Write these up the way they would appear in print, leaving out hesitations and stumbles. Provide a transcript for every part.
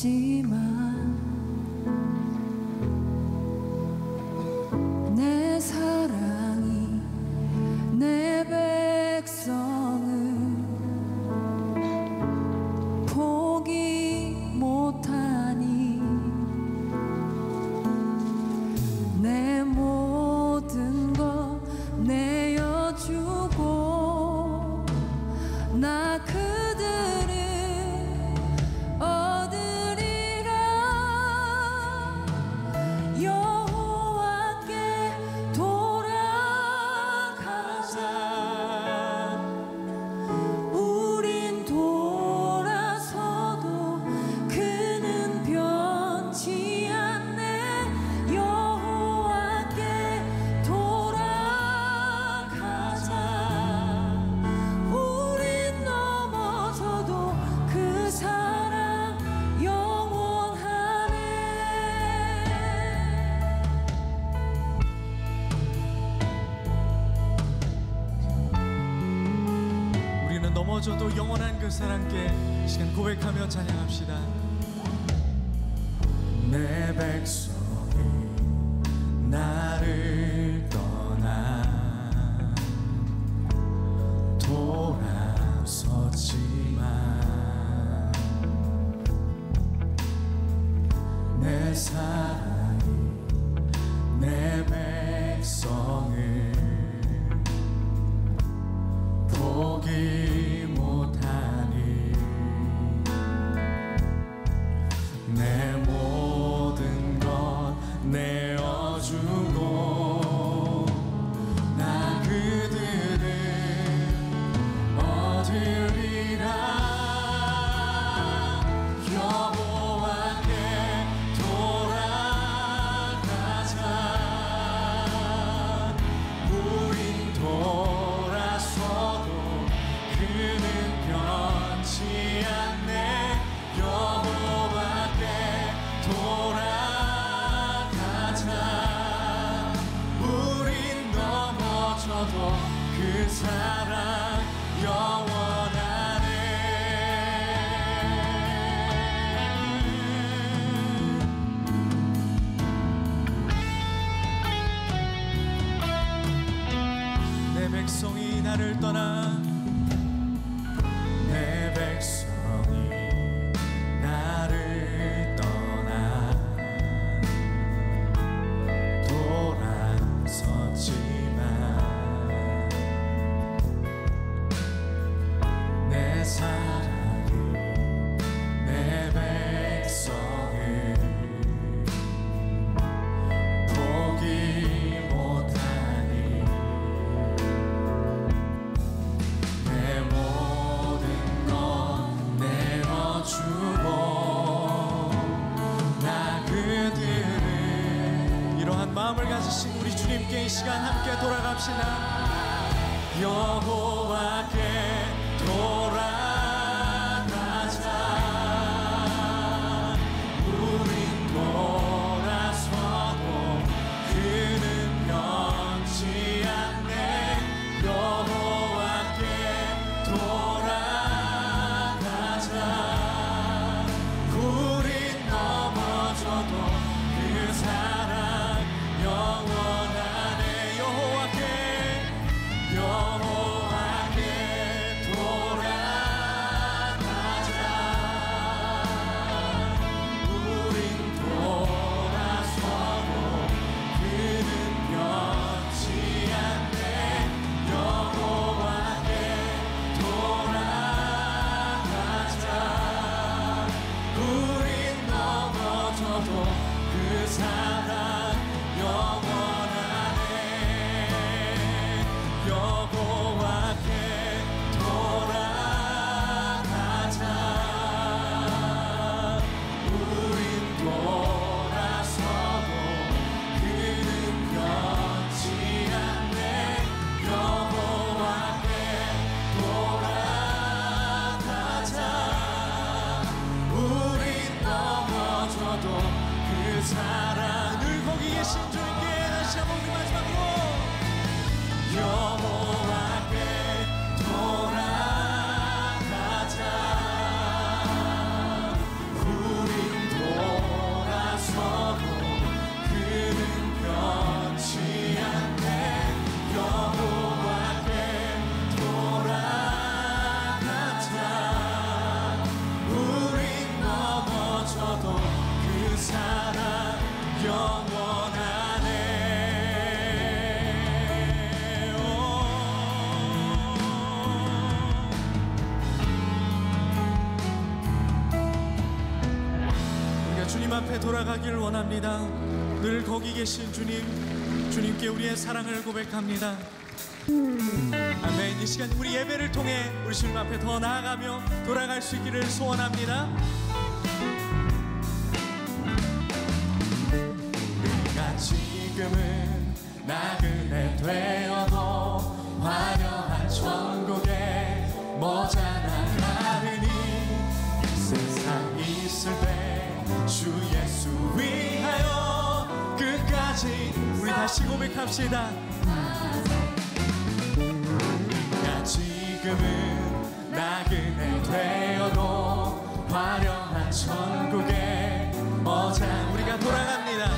없지만 내 사랑이 내 백성을 포기 못하니 내 모든 것 내어주고 나 그들을 얻으리라. 여호와께 돌아가자. 우린 돌아서도 그는 변치 않네. 여호와께 돌아가자. 우린 넘어져도 그 사랑 영원하네. 우리는 넘어져도 영원한 그 사랑께 이 시간 고백하며 찬양합시다. 내 백성이 나를 떠나 돌아섰지만 내 사랑이 내 백성을 포기 못하니 내 모든 것 내어주고 나 그들을 얻으리라. 여호와께 돌아가자. 우린 돌아서도 그는 변치 않네. 여호와께 돌아가자. 우린 넘어져도 그 사랑 영원하네. 내 백성이 나를 떠나 내 백성이 나를 떠나 돌아섰지만 내 사랑이 내 백성을 포기 못하니 내 모든 것 내어주고 나 그들을. 이러한 마음을 가지신 우리 주님께 이 시간 함께 돌아갑시다. 여호와께 돌아가자. 우린 돌아서도 그는 변치 않네. 여호와께 돌아가자. 우린 넘어져도 그 사랑 영원하네. 여호와께 앞에 돌아가기를 원합니다. 늘 거기 계신 주님께 우리의 사랑을 고백합니다. 아멘. 이 시간 우리 예배를 통해 우리 주님 앞에 더 나아가며 돌아갈 수 있기를 소원합니다. 우리가 지금은 나그네 되어도 화려한 천국에 머지않아가느니 이 세상 있을 때 주 예수 위하여 끝까지 우리 다시 고백합시다. 우리가 지금은 나그네 되어도 화려한 천국에 우리가 돌아갑니다.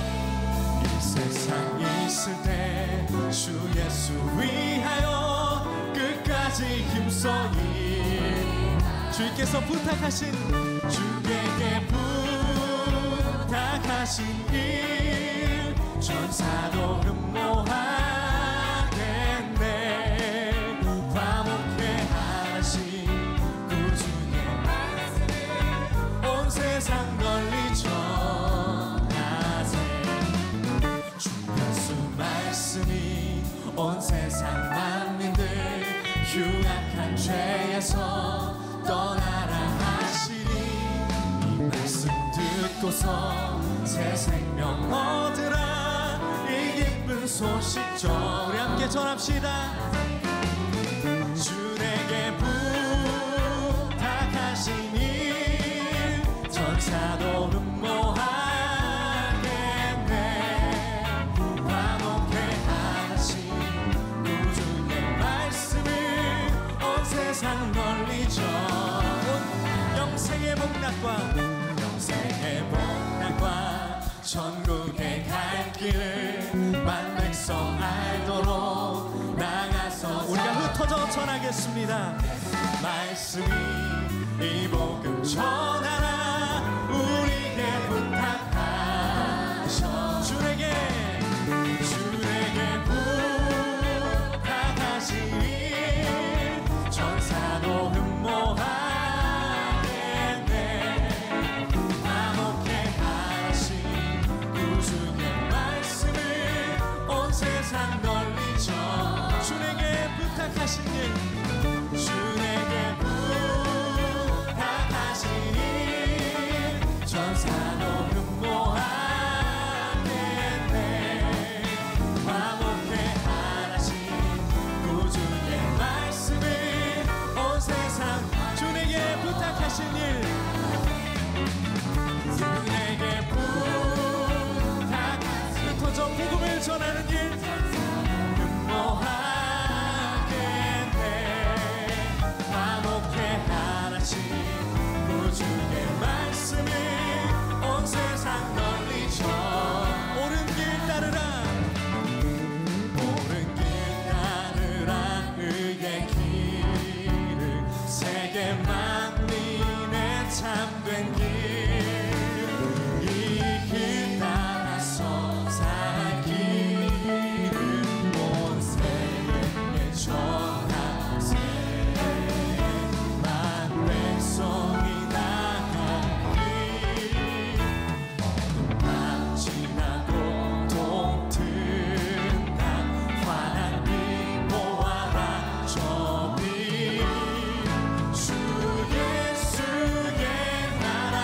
이 세상 있을 때 주 예수 위하여 끝까지 힘써이 주께서 부탁하신 주에게 부탁하신 일 전사도 흠모하겠네. 과묵해 하신 구주의 말씀을 온 세상 널리 전하세. 주 예수 말씀이 온 세상 만민들 흉악한 죄에서 떠나라 하시니 이 말씀 듣고서 새 생명 얻으라. 이 기쁜 소식죠. 우리 함께 전합시다. 주에게 부탁하신 일 전사도 흠모하겠네. 화목해 하신 구주의 말씀을 온 세상 널리 영생의 복락과 천국에 갈 길을 만백성 알도록 나가서 우리가 흩어져 전하겠습니다. 말씀이 이 복음 전하라. 우리에게 부탁하셔. 주에게 부탁하신 일 전사도 흠모하겠네. 화목해 하신 구주의 말씀을 온 세상 널리 전 주에게 부탁하신 일 부탁하신 일 전사도 흠모하겠네. 화목해 하신 구주의 말씀을 온 세상 주에게 부탁하신 일 흩어져 복음을 전하는 일 흠모하겠네. 화목해 하신 구주의 말씀을 온 세상 널리 전 옳은 길 따르라. 옳은 길 따르라. 의의 길을 세계 만민의 참된 길 이 길 따라서 살 길을 온 세계에 전하세. 만 백성이 나가리 어둠 밤 지나고 동튼다. 환한 빛 보아라. 저비 주 예수의 나라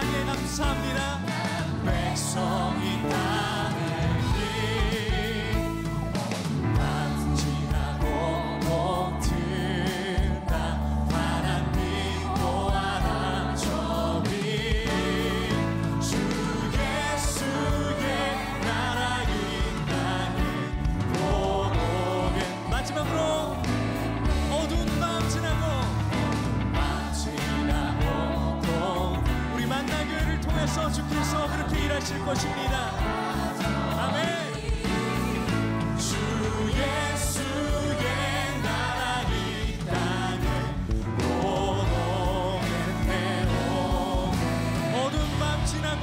사랑에 감사합니다. 백성이 땅을 만지라고 목든다. 바람 믿고 하나 저비 주 예수의 나라 이 땅에 보고게. 마지막으로 어두운 밤 지나고 또 우리 만나교회를 통해서 주께서 그렇게 일하실 것입니다. 아멘. 주 예수의 나라 이 땅에 오겠네. 어두운 밤 지나고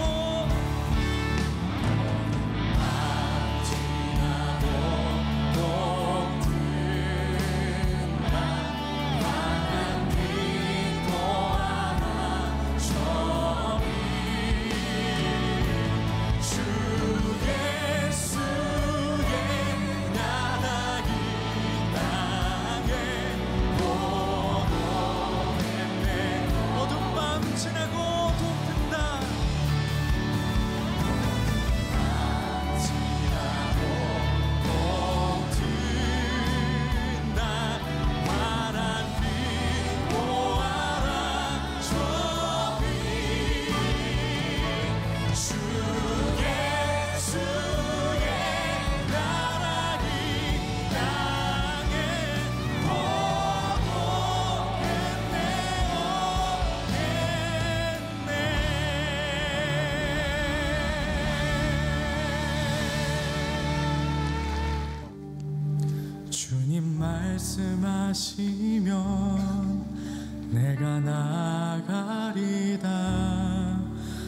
말씀하시면 내가 나가리다.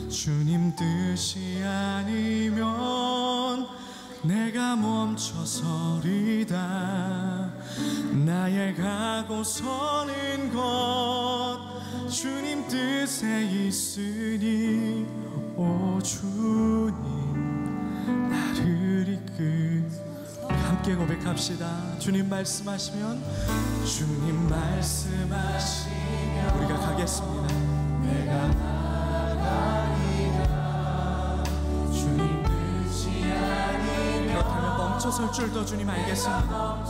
주님 뜻이 아니면 내가 멈춰서리다. 나의 가고 서는 것 주님 뜻에 있으니 오 주님 나를 이끌. 함께 고백합시다. 주님 말씀하시면 주님 말씀하시면 우리가 가겠습니다. 내가 나가리라. 주님 뜻이 아니면 그렇다면 멈춰설 줄도 주님 알겠습니다.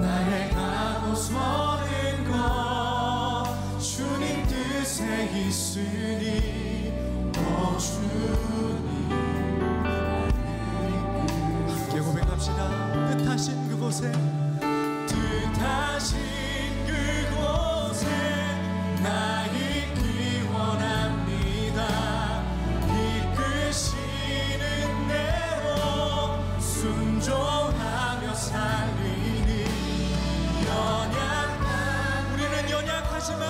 나의 가고 서는 것 주님 뜻에 있으니 오 주님 고백합시다. 뜻하신 그곳에 뜻하신 그곳에 나 있기 원합니다. 이끄시는 대로 순종하며 살리니 연약한 우리는 연약하지만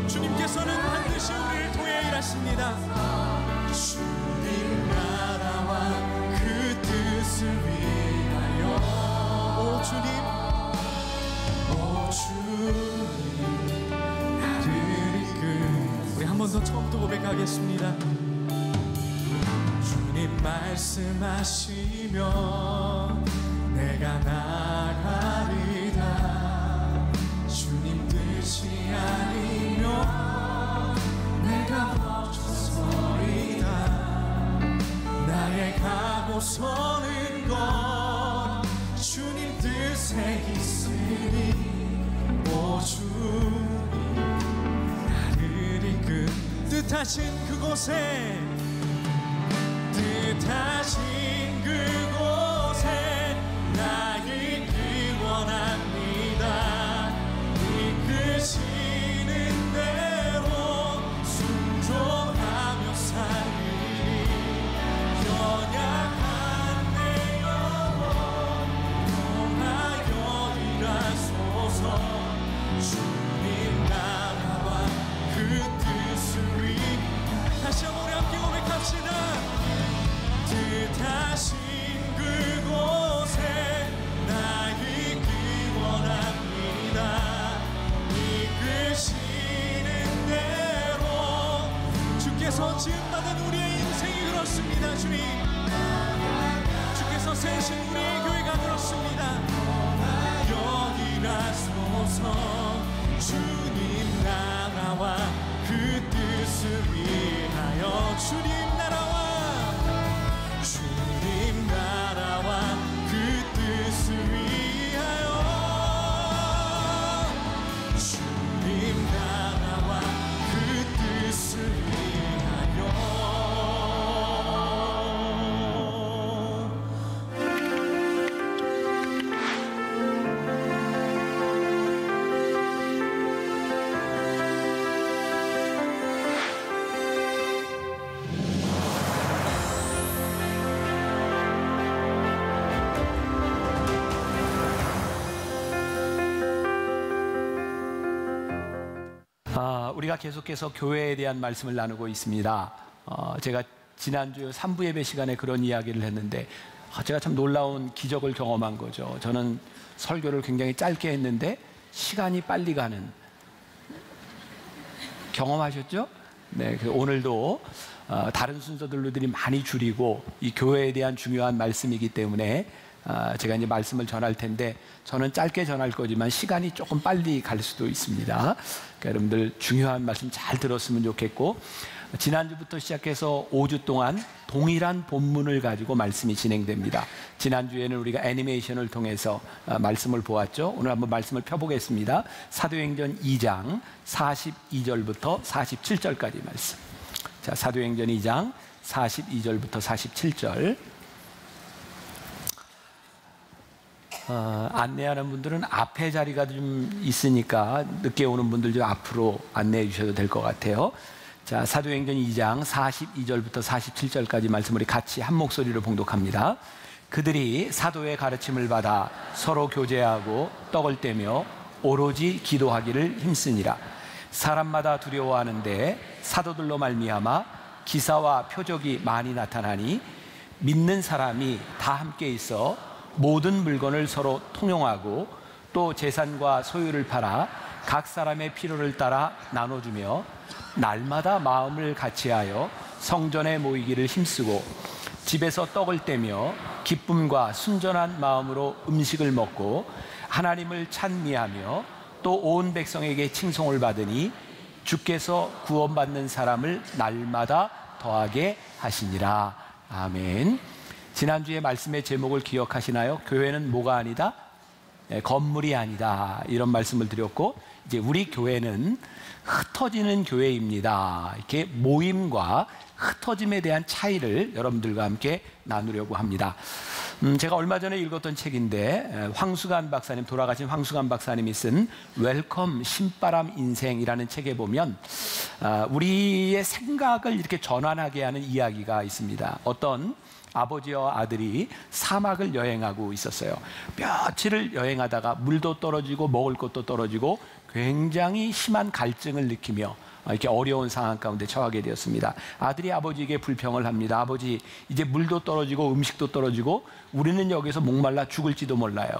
주님께서는 반드시 우리를 통해 일하십니다. 주님 나라와 그 뜻을 위하여 오 주님 나를 이끌. 우리 한 번 더 처음부터 고백하겠습니다. 주님 말씀하시면 내가 나가리다. 주님 뜻이 아니면 내가 멈춰서리다. 나의 가고 서는 것 주님 뜻에 있으니 오 주님 나를 이끈. 뜻하신 그곳에 뜻하신 그곳에 나 있기 원합니다. 이끄시는 대로 순종하며 살리니 연약한 내 영혼 통하여 일하소서. 주님 나라와 그 뜻을 위해 다시 한번 우리 함께 고백합시다. 뜻하신 그곳에 나 있기 원합니다. 이끄시는 대로 주께서 지음받은 우리의 인생이 그렇습니다. 주님 주께서 세우신 우리의 교회가 그렇습니다. 여기라소서. 주님 나라와 주님 나라와 그 뜻을 위하여 주님 나라와 그 뜻을 위하여 우리가 계속해서 교회에 대한 말씀을 나누고 있습니다. 제가 지난주 3부 예배 시간에 그런 이야기를 했는데 제가 참 놀라운 기적을 경험한 거죠. 저는 설교를 굉장히 짧게 했는데 시간이 빨리 가는, 경험하셨죠? 네, 오늘도 다른 순서들로들이 많이 줄이고 이 교회에 대한 중요한 말씀이기 때문에 제가 이제 말씀을 전할 텐데 저는 짧게 전할 거지만 시간이 조금 빨리 갈 수도 있습니다. 그러니까 여러분들 중요한 말씀 잘 들었으면 좋겠고, 지난주부터 시작해서 5주 동안 동일한 본문을 가지고 말씀이 진행됩니다. 지난주에는 우리가 애니메이션을 통해서 말씀을 보았죠. 오늘 한번 말씀을 펴보겠습니다. 사도행전 2장 42절부터 47절까지 말씀. 자, 사도행전 2장 42절부터 47절. 안내하는 분들은 앞에 자리가 좀 있으니까 늦게 오는 분들 좀 앞으로 안내해 주셔도 될 것 같아요. 자, 사도행전 2장 42절부터 47절까지 말씀 우리 같이 한 목소리로 봉독합니다. 그들이 사도의 가르침을 받아 서로 교제하고 떡을 떼며 오로지 기도하기를 힘쓰니라. 사람마다 두려워하는데 사도들로 말미암아 기사와 표적이 많이 나타나니 믿는 사람이 다 함께 있어 모든 물건을 서로 통용하고 또 재산과 소유를 팔아 각 사람의 필요를 따라 나눠주며 날마다 마음을 같이하여 성전에 모이기를 힘쓰고 집에서 떡을 떼며 기쁨과 순전한 마음으로 음식을 먹고 하나님을 찬미하며 또 온 백성에게 칭송을 받으니 주께서 구원받는 사람을 날마다 더하게 하시니라. 아멘. 지난주에 말씀의 제목을 기억하시나요? 교회는 뭐가 아니다? 건물이 아니다. 이런 말씀을 드렸고, 이제 우리 교회는 흩어지는 교회입니다. 이렇게 모임과 흩어짐에 대한 차이를 여러분들과 함께 나누려고 합니다. 제가 얼마 전에 읽었던 책인데 황수관 박사님, 돌아가신 황수관 박사님이 쓴 웰컴 신바람 인생이라는 책에 보면 우리의 생각을 이렇게 전환하게 하는 이야기가 있습니다. 어떤 아버지와 아들이 사막을 여행하고 있었어요. 며칠을 여행하다가 물도 떨어지고 먹을 것도 떨어지고 굉장히 심한 갈증을 느끼며 이렇게 어려운 상황 가운데 처하게 되었습니다. 아들이 아버지에게 불평을 합니다. 아버지, 이제 물도 떨어지고 음식도 떨어지고 우리는 여기서 목말라 죽을지도 몰라요.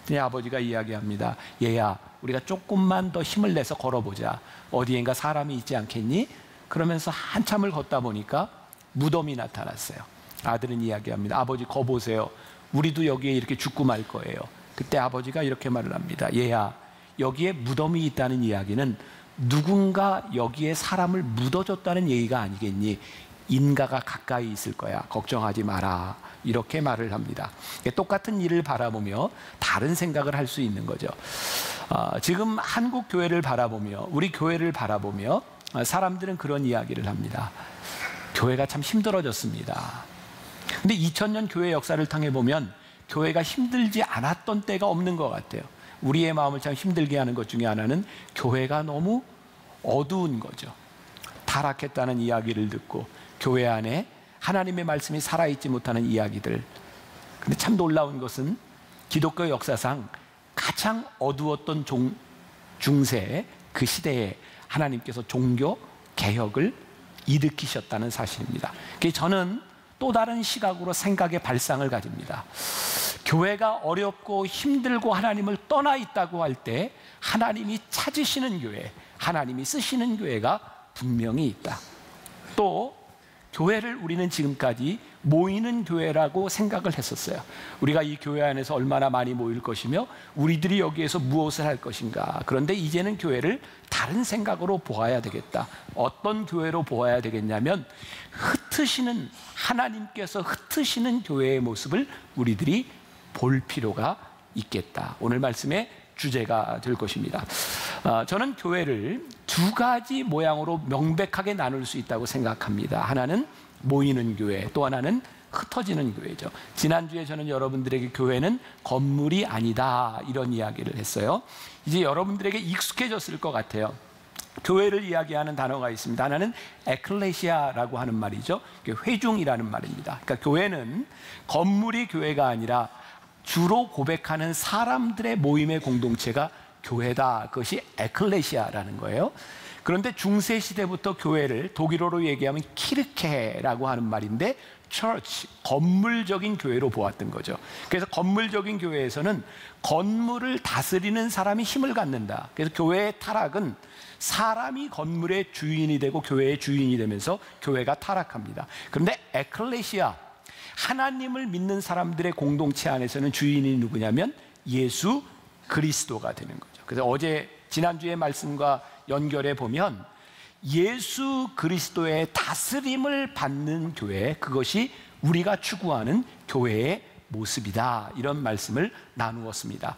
그냥 아버지가 이야기합니다. 얘야, 우리가 조금만 더 힘을 내서 걸어보자. 어디엔가 사람이 있지 않겠니? 그러면서 한참을 걷다 보니까 무덤이 나타났어요. 아들은 이야기합니다. 아버지, 거 보세요. 우리도 여기에 이렇게 죽고 말 거예요. 그때 아버지가 이렇게 말을 합니다. 얘야, 여기에 무덤이 있다는 이야기는 누군가 여기에 사람을 묻어줬다는 얘기가 아니겠니? 인가가 가까이 있을 거야. 걱정하지 마라. 이렇게 말을 합니다. 똑같은 일을 바라보며 다른 생각을 할 수 있는 거죠. 지금 한국 교회를 바라보며, 우리 교회를 바라보며 사람들은 그런 이야기를 합니다. 교회가 참 힘들어졌습니다. 근데 2000년 교회 역사를 통해 보면 교회가 힘들지 않았던 때가 없는 것 같아요. 우리의 마음을 참 힘들게 하는 것 중에 하나는 교회가 너무 어두운 거죠. 타락했다는 이야기를 듣고 교회 안에 하나님의 말씀이 살아있지 못하는 이야기들. 근데 참 놀라운 것은 기독교 역사상 가장 어두웠던 중세 그 시대에 하나님께서 종교 개혁을 일으키셨다는 사실입니다. 저는 또 다른 시각으로 생각의 발상을 가집니다. 교회가 어렵고 힘들고 하나님을 떠나 있다고 할 때 하나님이 찾으시는 교회, 하나님이 쓰시는 교회가 분명히 있다. 또 교회를 우리는 지금까지 모이는 교회라고 생각을 했었어요. 우리가 이 교회 안에서 얼마나 많이 모일 것이며 우리들이 여기에서 무엇을 할 것인가. 그런데 이제는 교회를 다른 생각으로 보아야 되겠다. 어떤 교회로 보아야 되겠냐면 흩으시는, 하나님께서 흩으시는 교회의 모습을 우리들이 볼 필요가 있겠다. 오늘 말씀의 주제가 될 것입니다. 저는 교회를 두 가지 모양으로 명백하게 나눌 수 있다고 생각합니다. 하나는 모이는 교회, 또 하나는 흩어지는 교회죠. 지난주에 저는 여러분들에게 교회는 건물이 아니다 이런 이야기를 했어요. 이제 여러분들에게 익숙해졌을 것 같아요. 교회를 이야기하는 단어가 있습니다. 하나는 에클레시아라고 하는 말이죠. 회중이라는 말입니다. 그러니까 교회는 건물이 교회가 아니라 주로 고백하는 사람들의 모임의 공동체가 교회다. 그것이 에클레시아라는 거예요. 그런데 중세 시대부터 교회를 독일어로 얘기하면 키르케라고 하는 말인데 church, 건물적인 교회로 보았던 거죠. 그래서 건물적인 교회에서는 건물을 다스리는 사람이 힘을 갖는다. 그래서 교회의 타락은 사람이 건물의 주인이 되고 교회의 주인이 되면서 교회가 타락합니다. 그런데 에클레시아, 하나님을 믿는 사람들의 공동체 안에서는 주인이 누구냐면 예수 그리스도가 되는 거죠. 그래서 지난주의 말씀과 연결해 보면 예수 그리스도의 다스림을 받는 교회, 그것이 우리가 추구하는 교회의 모습이다. 이런 말씀을 나누었습니다.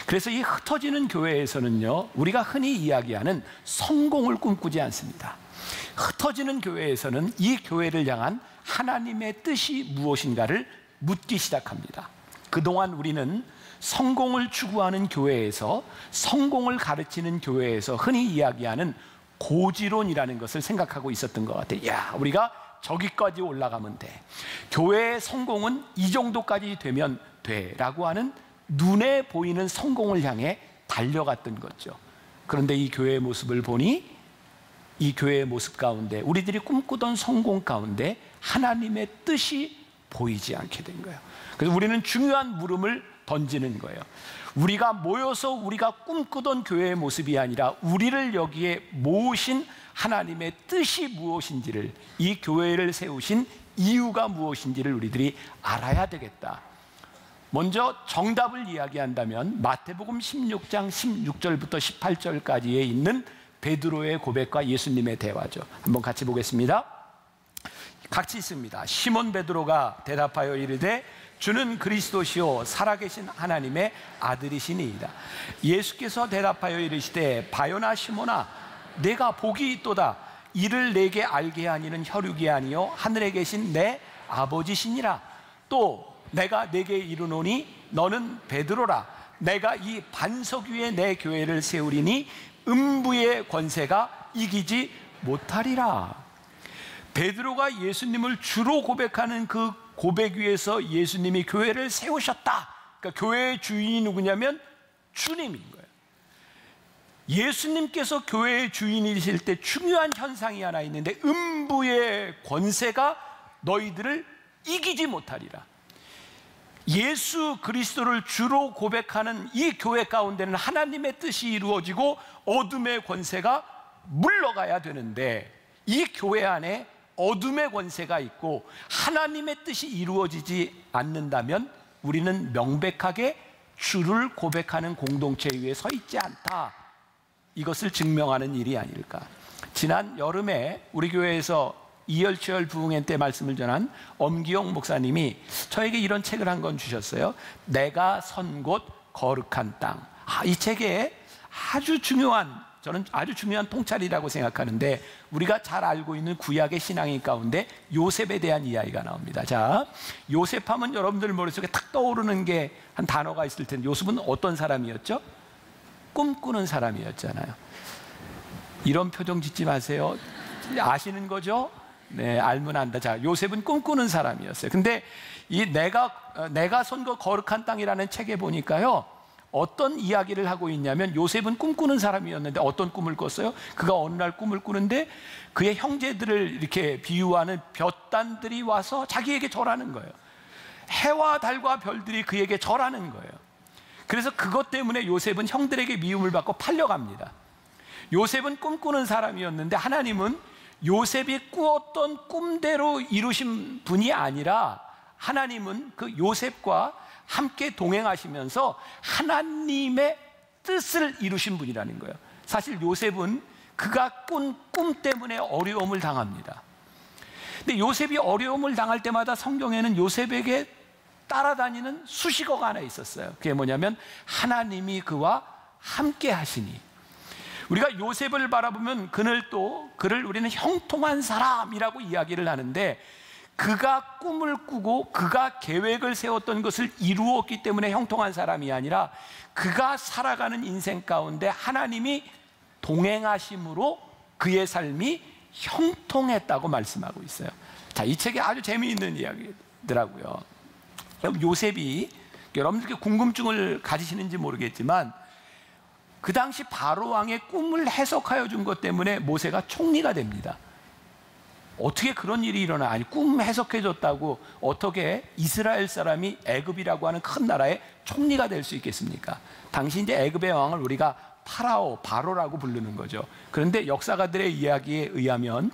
그래서 이 흩어지는 교회에서는요, 우리가 흔히 이야기하는 성공을 꿈꾸지 않습니다. 흩어지는 교회에서는 이 교회를 향한 하나님의 뜻이 무엇인가를 묻기 시작합니다. 그동안 우리는 성공을 추구하는 교회에서, 성공을 가르치는 교회에서 흔히 이야기하는 고지론이라는 것을 생각하고 있었던 것 같아요. 야, 우리가 저기까지 올라가면 돼. 교회의 성공은 이 정도까지 되면 돼. 라고 하는 눈에 보이는 성공을 향해 달려갔던 거죠. 그런데 이 교회의 모습을 보니 이 교회의 모습 가운데, 우리들이 꿈꾸던 성공 가운데 하나님의 뜻이 보이지 않게 된 거예요. 그래서 우리는 중요한 물음을 던지는 거예요. 우리가 모여서 우리가 꿈꾸던 교회의 모습이 아니라 우리를 여기에 모으신 하나님의 뜻이 무엇인지를, 이 교회를 세우신 이유가 무엇인지를 우리들이 알아야 되겠다. 먼저 정답을 이야기한다면 마태복음 16장 16절부터 18절까지에 있는 베드로의 고백과 예수님의 대화죠. 한번 같이 보겠습니다. 같이 있습니다. 시몬 베드로가 대답하여 이르되 주는 그리스도시요 살아계신 하나님의 아들이시니이다. 예수께서 대답하여 이르시되 바요나 시몬아 내가 복이 있도다. 이를 내게 알게 하니는 혈육이 아니요 하늘에 계신 내 아버지시니라. 또 내가 내게 이르노니 너는 베드로라. 내가 이 반석 위에 내 교회를 세우리니 음부의 권세가 이기지 못하리라. 베드로가 예수님을 주로 고백하는 그 고백 위에서 예수님이 교회를 세우셨다. 그러니까 교회의 주인이 누구냐면 주님인 거예요. 예수님께서 교회의 주인이실 때 중요한 현상이 하나 있는데, 음부의 권세가 너희들을 이기지 못하리라. 예수 그리스도를 주로 고백하는 이 교회 가운데는 하나님의 뜻이 이루어지고 어둠의 권세가 물러가야 되는데, 이 교회 안에 어둠의 권세가 있고 하나님의 뜻이 이루어지지 않는다면 우리는 명백하게 주를 고백하는 공동체 위에 서 있지 않다. 이것을 증명하는 일이 아닐까. 지난 여름에 우리 교회에서 이열치열 부흥회 때 말씀을 전한 엄기용 목사님이 저에게 이런 책을 한 권 주셨어요. 내가 선 곳 거룩한 땅. 이 책에 저는 아주 중요한 통찰이라고 생각하는데, 우리가 잘 알고 있는 구약의 신앙인 가운데 요셉에 대한 이야기가 나옵니다. 자, 요셉하면 여러분들 머릿속에 탁 떠오르는 게 한 단어가 있을 텐데, 요셉은 어떤 사람이었죠? 꿈꾸는 사람이었잖아요. 이런 표정 짓지 마세요. 아시는 거죠? 네, 알면 안다. 자, 요셉은 꿈꾸는 사람이었어요. 근데 이 내가 선 거 거룩한 땅이라는 책에 보니까요, 어떤 이야기를 하고 있냐면, 요셉은 꿈꾸는 사람이었는데 어떤 꿈을 꿨어요? 그가 어느 날 꿈을 꾸는데 그의 형제들을 이렇게 비유하는 볕단들이 와서 자기에게 절하는 거예요. 해와 달과 별들이 그에게 절하는 거예요. 그래서 그것 때문에 요셉은 형들에게 미움을 받고 팔려갑니다. 요셉은 꿈꾸는 사람이었는데 하나님은 요셉이 꾸었던 꿈대로 이루신 분이 아니라 하나님은 그 요셉과 함께 동행하시면서 하나님의 뜻을 이루신 분이라는 거예요. 사실 요셉은 그가 꾼 꿈 때문에 어려움을 당합니다. 근데 요셉이 어려움을 당할 때마다 성경에는 요셉에게 따라다니는 수식어가 하나 있었어요. 그게 뭐냐면 하나님이 그와 함께 하시니. 우리가 요셉을 바라보면 그를 우리는 형통한 사람이라고 이야기를 하는데, 그가 꿈을 꾸고 그가 계획을 세웠던 것을 이루었기 때문에 형통한 사람이 아니라 그가 살아가는 인생 가운데 하나님이 동행하심으로 그의 삶이 형통했다고 말씀하고 있어요. 자, 이 책이 아주 재미있는 이야기더라고요. 요셉이, 여러분들께 궁금증을 가지시는지 모르겠지만 그 당시 바로 왕의 꿈을 해석하여 준 것 때문에 모세가 총리가 됩니다. 어떻게 그런 일이 일어나? 아니, 꿈 해석해 줬다고 어떻게 이스라엘 사람이 애굽이라고 하는 큰 나라의 총리가 될 수 있겠습니까? 당시 이제 애굽의 왕을 우리가 바로라고 부르는 거죠. 그런데 역사가들의 이야기에 의하면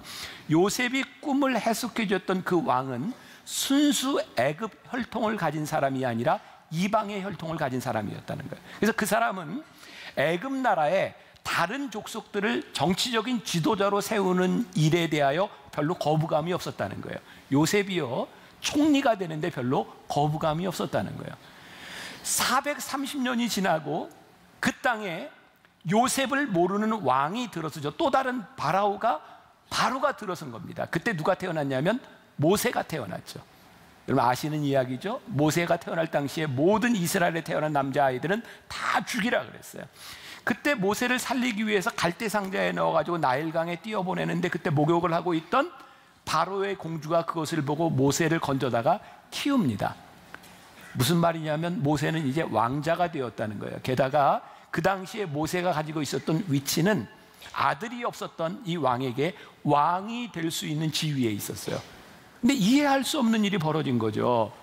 요셉이 꿈을 해석해 줬던 그 왕은 순수 애굽 혈통을 가진 사람이 아니라 이방의 혈통을 가진 사람이었다는 거예요. 그래서 그 사람은 애굽 나라의 다른 족속들을 정치적인 지도자로 세우는 일에 대하여 별로 거부감이 없었다는 거예요. 요셉이요, 총리가 되는데 별로 거부감이 없었다는 거예요. 430년이 지나고 그 땅에 요셉을 모르는 왕이 들어서죠. 또 다른 바로가 들어선 겁니다. 그때 누가 태어났냐면 모세가 태어났죠. 여러분 아시는 이야기죠. 모세가 태어날 당시에 모든 이스라엘에 태어난 남자아이들은 다 죽이라 그랬어요. 그때 모세를 살리기 위해서 갈대 상자에 넣어가지고 나일강에 띄어보내는데, 그때 목욕을 하고 있던 바로의 공주가 그것을 보고 모세를 건져다가 키웁니다. 무슨 말이냐면 모세는 이제 왕자가 되었다는 거예요. 게다가 그 당시에 모세가 가지고 있었던 위치는 아들이 없었던 이 왕에게 왕이 될 수 있는 지위에 있었어요. 근데 이해할 수 없는 일이 벌어진 거죠.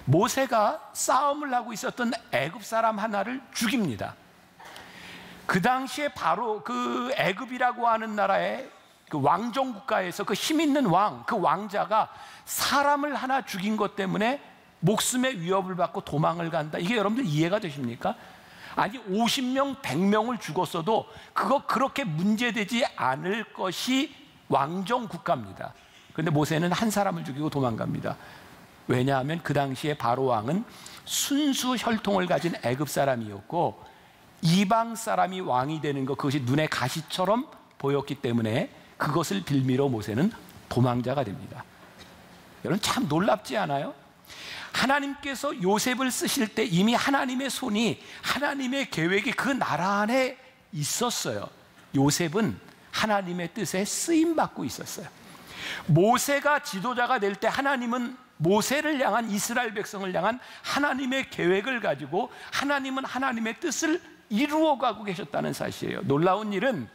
모세가 싸움을 하고 있었던 애굽 사람 하나를 죽입니다. 그 당시에 바로 그 애굽이라고 하는 나라의 그 왕정 국가에서 그 힘 있는 왕, 그 왕자가 사람을 하나 죽인 것 때문에 목숨의 위협을 받고 도망을 간다. 이게 여러분들 이해가 되십니까? 아니 50명, 100명을 죽었어도 그거 그렇게 문제되지 않을 것이 왕정 국가입니다. 그런데 모세는 한 사람을 죽이고 도망갑니다. 왜냐하면 그 당시에 바로 왕은 순수 혈통을 가진 애굽 사람이었고 이방 사람이 왕이 되는 것, 그것이 눈에 가시처럼 보였기 때문에 그것을 빌미로 모세는 도망자가 됩니다. 여러분 참 놀랍지 않아요? 하나님께서 요셉을 쓰실 때 이미 하나님의 손이, 하나님의 계획이 그 나라 안에 있었어요. 요셉은 하나님의 뜻에 쓰임받고 있었어요. 모세가 지도자가 될 때 하나님은 모세를 향한, 이스라엘 백성을 향한 하나님의 계획을 가지고 하나님은 하나님의 뜻을 이루어가고 계셨다는 사실이에요. 놀라운 일은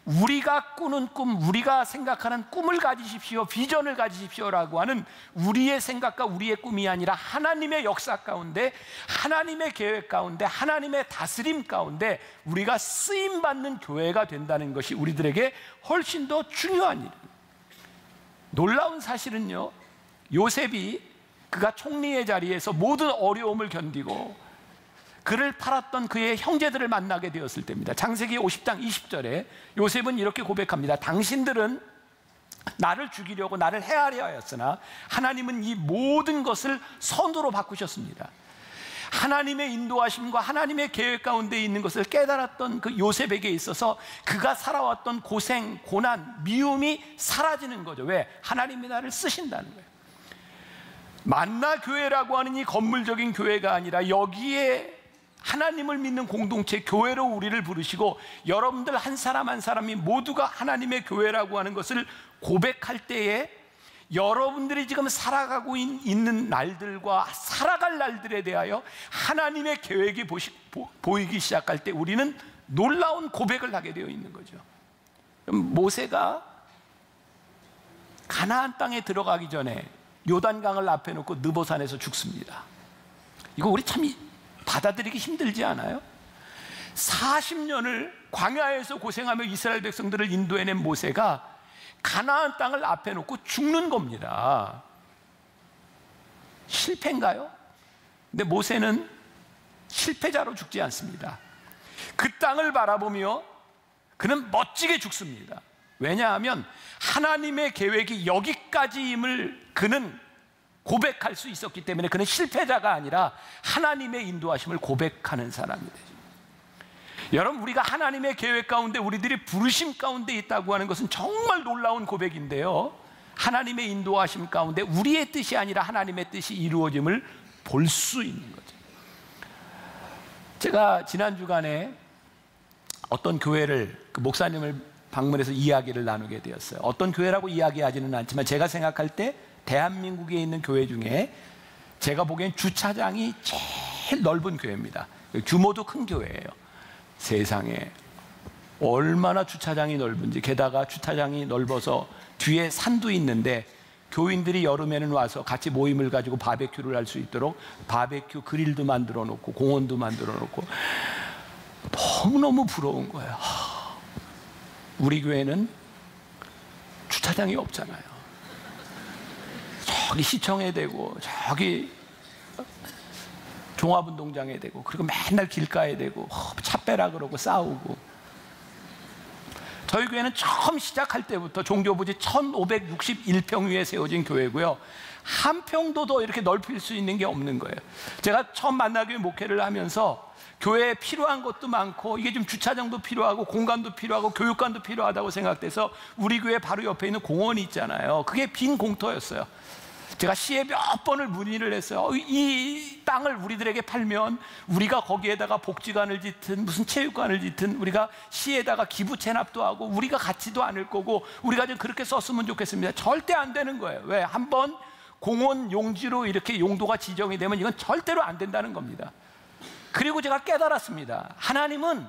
우리가 꾸는 꿈, 우리가 생각하는 꿈을 가지십시오, 비전을 가지십시오라고 하는 우리의 생각과 우리의 꿈이 아니라 하나님의 역사 가운데, 하나님의 계획 가운데, 하나님의 다스림 가운데 우리가 쓰임받는 교회가 된다는 것이 우리들에게 훨씬 더 중요한 일입니다. 놀라운 사실은요, 요셉이 그가 총리의 자리에서 모든 어려움을 견디고 그를 팔았던 그의 형제들을 만나게 되었을 때입니다. 창세기 50장 20절에 요셉은 이렇게 고백합니다. 당신들은 나를 죽이려고 나를 해하려 하였으나 하나님은 이 모든 것을 선으로 바꾸셨습니다. 하나님의 인도하심과 하나님의 계획 가운데 있는 것을 깨달았던 그 요셉에게 있어서 그가 살아왔던 고생, 고난, 미움이 사라지는 거죠. 왜? 하나님이 나를 쓰신다는 거예요. 만나 교회라고 하는 이 건물적인 교회가 아니라 여기에 하나님을 믿는 공동체, 교회로 우리를 부르시고 여러분들 한 사람 한 사람이 모두가 하나님의 교회라고 하는 것을 고백할 때에 여러분들이 지금 살아가고 있는 날들과 살아갈 날들에 대하여 하나님의 계획이 보이기 시작할 때 우리는 놀라운 고백을 하게 되어 있는 거죠. 모세가 가나안 땅에 들어가기 전에 요단강을 앞에 놓고 느보산에서 죽습니다. 이거 우리 참 받아들이기 힘들지 않아요? 40년을 광야에서 고생하며 이스라엘 백성들을 인도해낸 모세가 가나안 땅을 앞에 놓고 죽는 겁니다. 실패인가요? 근데 모세는 실패자로 죽지 않습니다. 그 땅을 바라보며 그는 멋지게 죽습니다. 왜냐하면 하나님의 계획이 여기까지임을 그는 고백할 수 있었기 때문에 그는 실패자가 아니라 하나님의 인도하심을 고백하는 사람이 되죠. 여러분, 우리가 하나님의 계획 가운데 우리들이 부르심 가운데 있다고 하는 것은 정말 놀라운 고백인데요, 하나님의 인도하심 가운데 우리의 뜻이 아니라 하나님의 뜻이 이루어짐을 볼 수 있는 거죠. 제가 지난 주간에 어떤 교회를, 그 목사님을 방문해서 이야기를 나누게 되었어요. 어떤 교회라고 이야기하지는 않지만 제가 생각할 때 대한민국에 있는 교회 중에 제가 보기엔 주차장이 제일 넓은 교회입니다. 규모도 큰 교회예요. 세상에 얼마나 주차장이 넓은지, 게다가 주차장이 넓어서 뒤에 산도 있는데 교인들이 여름에는 와서 같이 모임을 가지고 바베큐를 할 수 있도록 바베큐 그릴도 만들어 놓고 공원도 만들어 놓고 너무너무 부러운 거예요. 우리 교회는 주차장이 없잖아요. 저기 시청에 되고 저기 종합운동장에 되고, 그리고 맨날 길가에 되고 차 빼라 그러고 싸우고. 저희 교회는 처음 시작할 때부터 종교부지 1561평 위에 세워진 교회고요, 한 평도 더 이렇게 넓힐 수 있는 게 없는 거예요. 제가 처음 만나교회 목회를 하면서 교회에 필요한 것도 많고, 이게 좀 주차장도 필요하고 공간도 필요하고 교육관도 필요하다고 생각돼서 우리 교회 바로 옆에 있는 공원이 있잖아요, 그게 빈 공터였어요. 제가 시에 몇 번을 문의를 했어요. 이 땅을 우리들에게 팔면 우리가 거기에다가 복지관을 짓든 무슨 체육관을 짓든 우리가 시에다가 기부 체납도 하고 우리가 갖지도 않을 거고 우리가 좀 그렇게 썼으면 좋겠습니다. 절대 안 되는 거예요. 왜? 한번 공원 용지로 이렇게 용도가 지정이 되면 이건 절대로 안 된다는 겁니다. 그리고 제가 깨달았습니다. 하나님은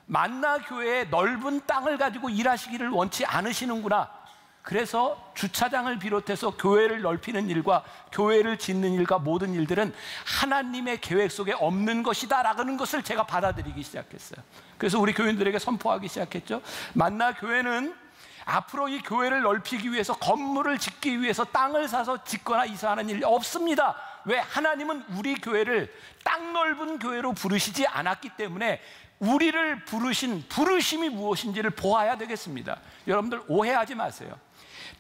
만나교회의 넓은 땅을 가지고 일하시기를 원치 않으시는구나. 그래서 주차장을 비롯해서 교회를 넓히는 일과 교회를 짓는 일과 모든 일들은 하나님의 계획 속에 없는 것이다라는 것을 제가 받아들이기 시작했어요. 그래서 우리 교인들에게 선포하기 시작했죠. 만나교회는 앞으로 이 교회를 넓히기 위해서 건물을 짓기 위해서 땅을 사서 짓거나 이사하는 일이 없습니다. 왜? 하나님은 우리 교회를 땅 넓은 교회로 부르시지 않았기 때문에 우리를 부르신 부르심이 무엇인지를 보아야 되겠습니다. 여러분들 오해하지 마세요.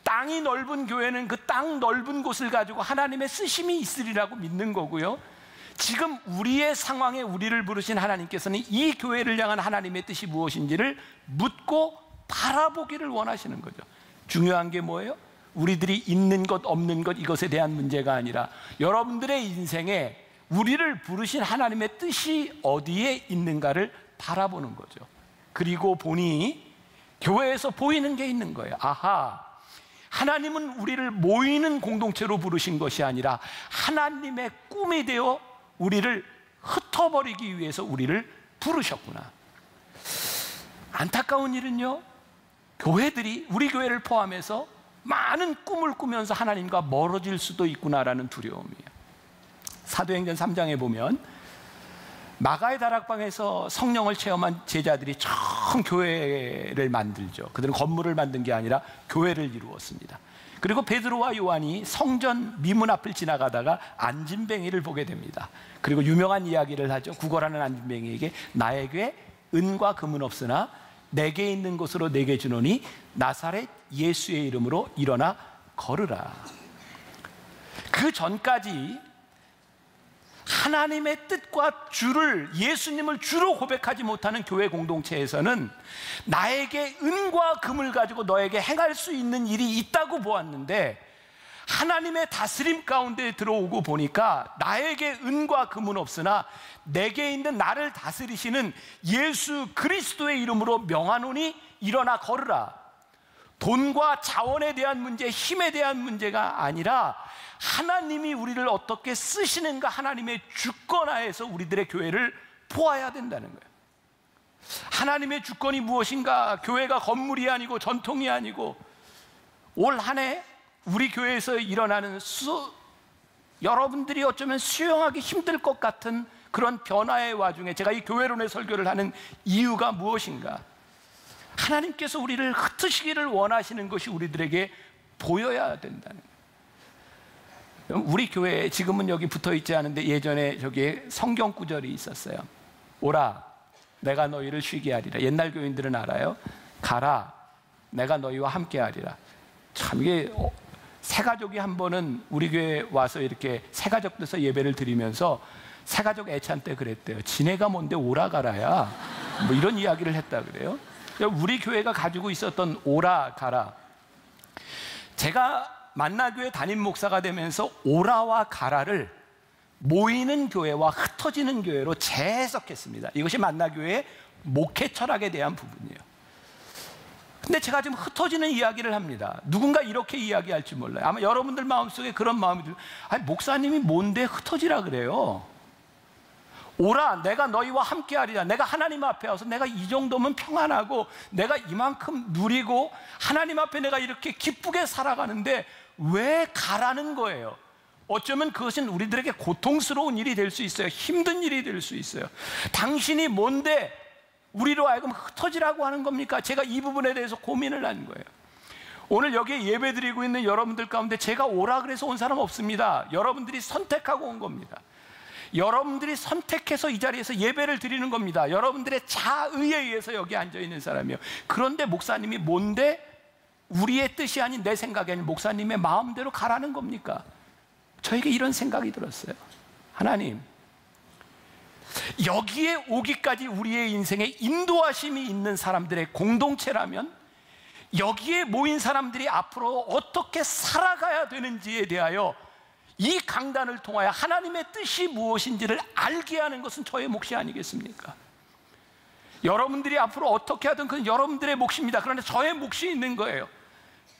땅이 넓은 교회는 그 땅 넓은 곳을 가지고 하나님의 쓰심이 있으리라고 믿는 거고요, 지금 우리의 상황에 우리를 부르신 하나님께서는 이 교회를 향한 하나님의 뜻이 무엇인지를 묻고 바라보기를 원하시는 거죠. 중요한 게 뭐예요? 우리들이 있는 것 없는 것 이것에 대한 문제가 아니라 여러분들의 인생에 우리를 부르신 하나님의 뜻이 어디에 있는가를 바라보는 거죠. 그리고 보니 교회에서 보이는 게 있는 거예요. 아하, 하나님은 우리를 모이는 공동체로 부르신 것이 아니라 하나님의 꿈이 되어 우리를 흩어버리기 위해서 우리를 부르셨구나. 안타까운 일은요, 교회들이 우리 교회를 포함해서 많은 꿈을 꾸면서 하나님과 멀어질 수도 있구나라는 두려움이에요. 사도행전 3장에 보면 마가의 다락방에서 성령을 체험한 제자들이 처음 교회를 만들죠. 그들은 건물을 만든 게 아니라 교회를 이루었습니다. 그리고 베드로와 요한이 성전 미문 앞을 지나가다가 안진뱅이를 보게 됩니다. 그리고 유명한 이야기를 하죠. 구걸하는 안진뱅이에게 나에게 은과 금은 없으나 내게 있는 것으로 내게 주노니 나사렛 예수의 이름으로 일어나 걸으라. 그 전까지 하나님의 뜻과 주를, 예수님을 주로 고백하지 못하는 교회 공동체에서는 나에게 은과 금을 가지고 너에게 행할 수 있는 일이 있다고 보았는데, 하나님의 다스림 가운데 들어오고 보니까 나에게 은과 금은 없으나 내게 있는 나를 다스리시는 예수 그리스도의 이름으로 명하노니 일어나 걸으라. 돈과 자원에 대한 문제, 힘에 대한 문제가 아니라 하나님이 우리를 어떻게 쓰시는가, 하나님의 주권하에서 우리들의 교회를 보아야 된다는 거예요. 하나님의 주권이 무엇인가? 교회가 건물이 아니고 전통이 아니고, 올 한 해 우리 교회에서 일어나는 여러분들이 어쩌면 수용하기 힘들 것 같은 그런 변화의 와중에 제가 이 교회론의 설교를 하는 이유가 무엇인가? 하나님께서 우리를 흩으시기를 원하시는 것이 우리들에게 보여야 된다는 거예요. 우리 교회에 지금은 여기 붙어 있지 않은데 예전에 저기에 성경 구절이 있었어요. 오라 내가 너희를 쉬게 하리라. 옛날 교인들은 알아요. 가라 내가 너희와 함께 하리라. 참 이게 새가족이 한 번은 우리 교회에 와서 이렇게 새가족 돼서 예배를 드리면서 새가족 애찬 때 그랬대요. 지네가 뭔데 오라 가라야, 뭐 이런 이야기를 했다 그래요. 우리 교회가 가지고 있었던 오라 가라, 제가 만나교회 담임 목사가 되면서 오라와 가라를 모이는 교회와 흩어지는 교회로 재해석했습니다. 이것이 만나교회의 목회 철학에 대한 부분이에요. 근데 제가 지금 흩어지는 이야기를 합니다. 누군가 이렇게 이야기할지 몰라요. 아마 여러분들 마음속에 그런 마음이 들어요. 아니 목사님이 뭔데 흩어지라 그래요. 오라 내가 너희와 함께 하리라. 내가 하나님 앞에 와서 내가 이 정도면 평안하고 내가 이만큼 누리고 하나님 앞에 내가 이렇게 기쁘게 살아가는데 왜 가라는 거예요. 어쩌면 그것은 우리들에게 고통스러운 일이 될 수 있어요. 힘든 일이 될 수 있어요. 당신이 뭔데 우리로 하여금 흩어지라고 하는 겁니까? 제가 이 부분에 대해서 고민을 한 거예요. 오늘 여기에 예배 드리고 있는 여러분들 가운데 제가 오라 그래서 온 사람 없습니다. 여러분들이 선택하고 온 겁니다. 여러분들이 선택해서 이 자리에서 예배를 드리는 겁니다. 여러분들의 자의에 의해서 여기 앉아있는 사람이에요. 그런데 목사님이 뭔데 우리의 뜻이 아닌 내 생각이 아닌 목사님의 마음대로 가라는 겁니까? 저에게 이런 생각이 들었어요. 하나님, 여기에 오기까지 우리의 인생에 인도하심이 있는 사람들의 공동체라면 여기에 모인 사람들이 앞으로 어떻게 살아가야 되는지에 대하여 이 강단을 통하여 하나님의 뜻이 무엇인지를 알게 하는 것은 저의 몫이 아니겠습니까? 여러분들이 앞으로 어떻게 하든 그건 여러분들의 몫입니다. 그런데 저의 몫이 있는 거예요.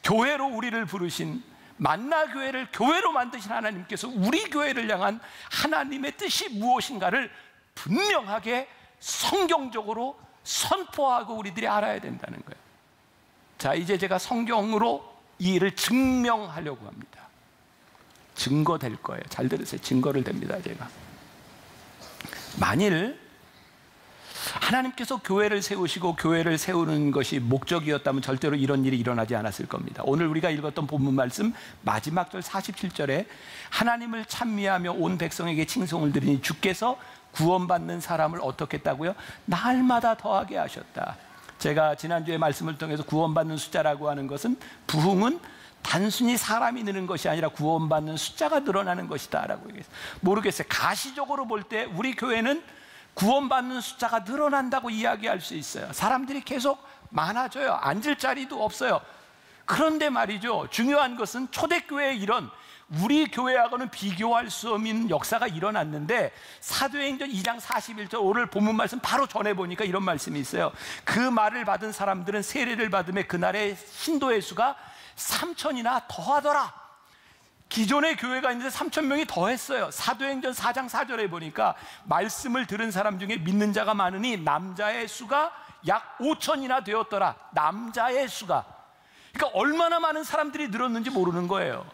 교회로 우리를 부르신, 만나교회를 교회로 만드신 하나님께서 우리 교회를 향한 하나님의 뜻이 무엇인가를 분명하게 성경적으로 선포하고 우리들이 알아야 된다는 거예요. 자, 이제 제가 성경으로 이 일을 증명하려고 합니다. 증거될 거예요. 잘 들으세요. 증거를 댑니다. 제가 만일 하나님께서 교회를 세우시고 교회를 세우는 것이 목적이었다면 절대로 이런 일이 일어나지 않았을 겁니다. 오늘 우리가 읽었던 본문 말씀 마지막 절 47절에 하나님을 찬미하며 온 백성에게 칭송을 드리니 주께서 구원받는 사람을 어떻게 했다고요? 날마다 더하게 하셨다. 제가 지난주에 말씀을 통해서 구원받는 숫자라고 하는 것은 부흥은 단순히 사람이 느는 것이 아니라 구원받는 숫자가 늘어나는 것이다 라고 얘기했어요. 모르겠어요. 가시적으로 볼 때 우리 교회는 구원받는 숫자가 늘어난다고 이야기할 수 있어요. 사람들이 계속 많아져요. 앉을 자리도 없어요. 그런데 말이죠, 중요한 것은 초대교회의 이런 우리 교회하고는 비교할 수 없는 역사가 일어났는데 사도행전 2장 41절 오늘 본문 말씀 바로 전해보니까 이런 말씀이 있어요. 그 말을 받은 사람들은 세례를 받음에 그날의 신도의 수가 3,000이나 더하더라. 기존의 교회가 있는데 3,000명이 더했어요. 사도행전 4장 4절에 보니까 말씀을 들은 사람 중에 믿는 자가 많으니 남자의 수가 약 5,000이나 되었더라. 남자의 수가. 그러니까 얼마나 많은 사람들이 늘었는지 모르는 거예요.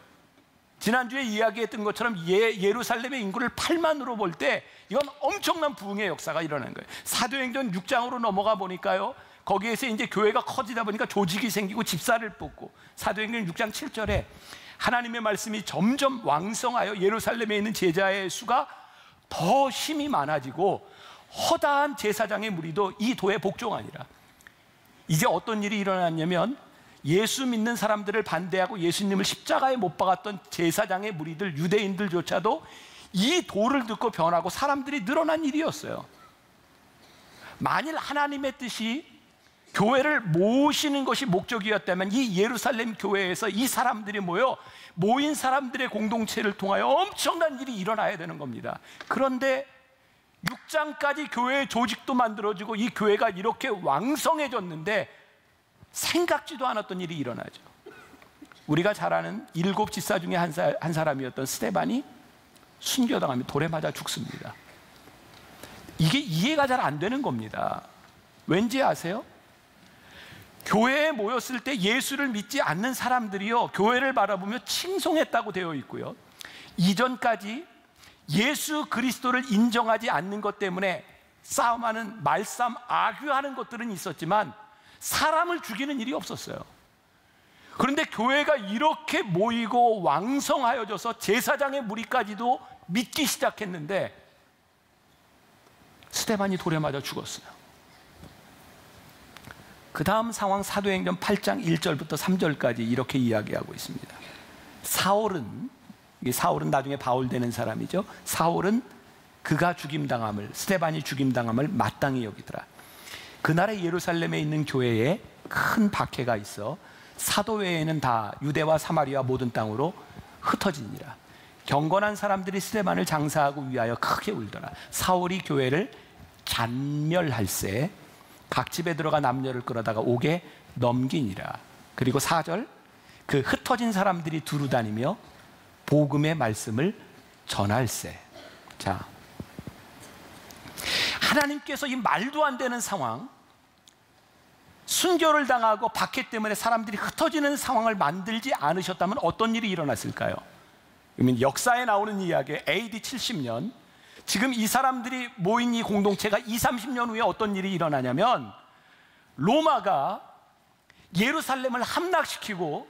지난주에 이야기했던 것처럼 예루살렘의 인구를 8만으로 볼 때 이건 엄청난 부흥의 역사가 일어난 거예요. 사도행전 6장으로 넘어가 보니까요, 거기에서 이제 교회가 커지다 보니까 조직이 생기고 집사를 뽑고, 사도행전 6장 7절에 하나님의 말씀이 점점 왕성하여 예루살렘에 있는 제자의 수가 더 힘이 많아지고 허다한 제사장의 무리도 이 도에 복종하니라. 이제 어떤 일이 일어났냐면 예수 믿는 사람들을 반대하고 예수님을 십자가에 못 박았던 제사장의 무리들, 유대인들조차도 이 도를 듣고 변하고 사람들이 늘어난 일이었어요. 만일 하나님의 뜻이 교회를 모으시는 것이 목적이었다면 이 예루살렘 교회에서 이 사람들이 모인 사람들의 공동체를 통하여 엄청난 일이 일어나야 되는 겁니다. 그런데 6장까지 교회의 조직도 만들어지고 이 교회가 이렇게 왕성해졌는데 생각지도 않았던 일이 일어나죠. 우리가 잘 아는 7 집사 중에 한 사람이었던 스데반이 순교당하며 돌에 맞아 죽습니다. 이게 이해가 잘 안 되는 겁니다. 왠지 아세요? 교회에 모였을 때 예수를 믿지 않는 사람들이요, 교회를 바라보며 칭송했다고 되어 있고요, 이전까지 예수 그리스도를 인정하지 않는 것 때문에 싸움하는 말싸움, 악유하는 것들은 있었지만 사람을 죽이는 일이 없었어요. 그런데 교회가 이렇게 모이고 왕성하여져서 제사장의 무리까지도 믿기 시작했는데 스데반이 돌에 맞아 죽었어요. 그 다음 상황 사도행전 8장 1절부터 3절까지 이렇게 이야기하고 있습니다. 사울은 나중에 바울 되는 사람이죠. 사울은 그가 죽임당함을, 스데반이 죽임당함을 마땅히 여기더라. 그날에 예루살렘에 있는 교회에 큰 박해가 있어 사도 외에는 다 유대와 사마리아 모든 땅으로 흩어지니라. 경건한 사람들이 스데반을 장사하고 위하여 크게 울더라. 사울이 교회를 잔멸할세 각 집에 들어가 남녀를 끌어다가 옥에 넘기니라. 그리고 4절, 그 흩어진 사람들이 두루 다니며 복음의 말씀을 전할세. 자, 하나님께서 이 말도 안 되는 상황, 순교를 당하고 박해 때문에 사람들이 흩어지는 상황을 만들지 않으셨다면 어떤 일이 일어났을까요? 그러면 역사에 나오는 이야기, AD 70년, 지금 이 사람들이 모인 이 공동체가 20-30년 후에 어떤 일이 일어나냐면 로마가 예루살렘을 함락시키고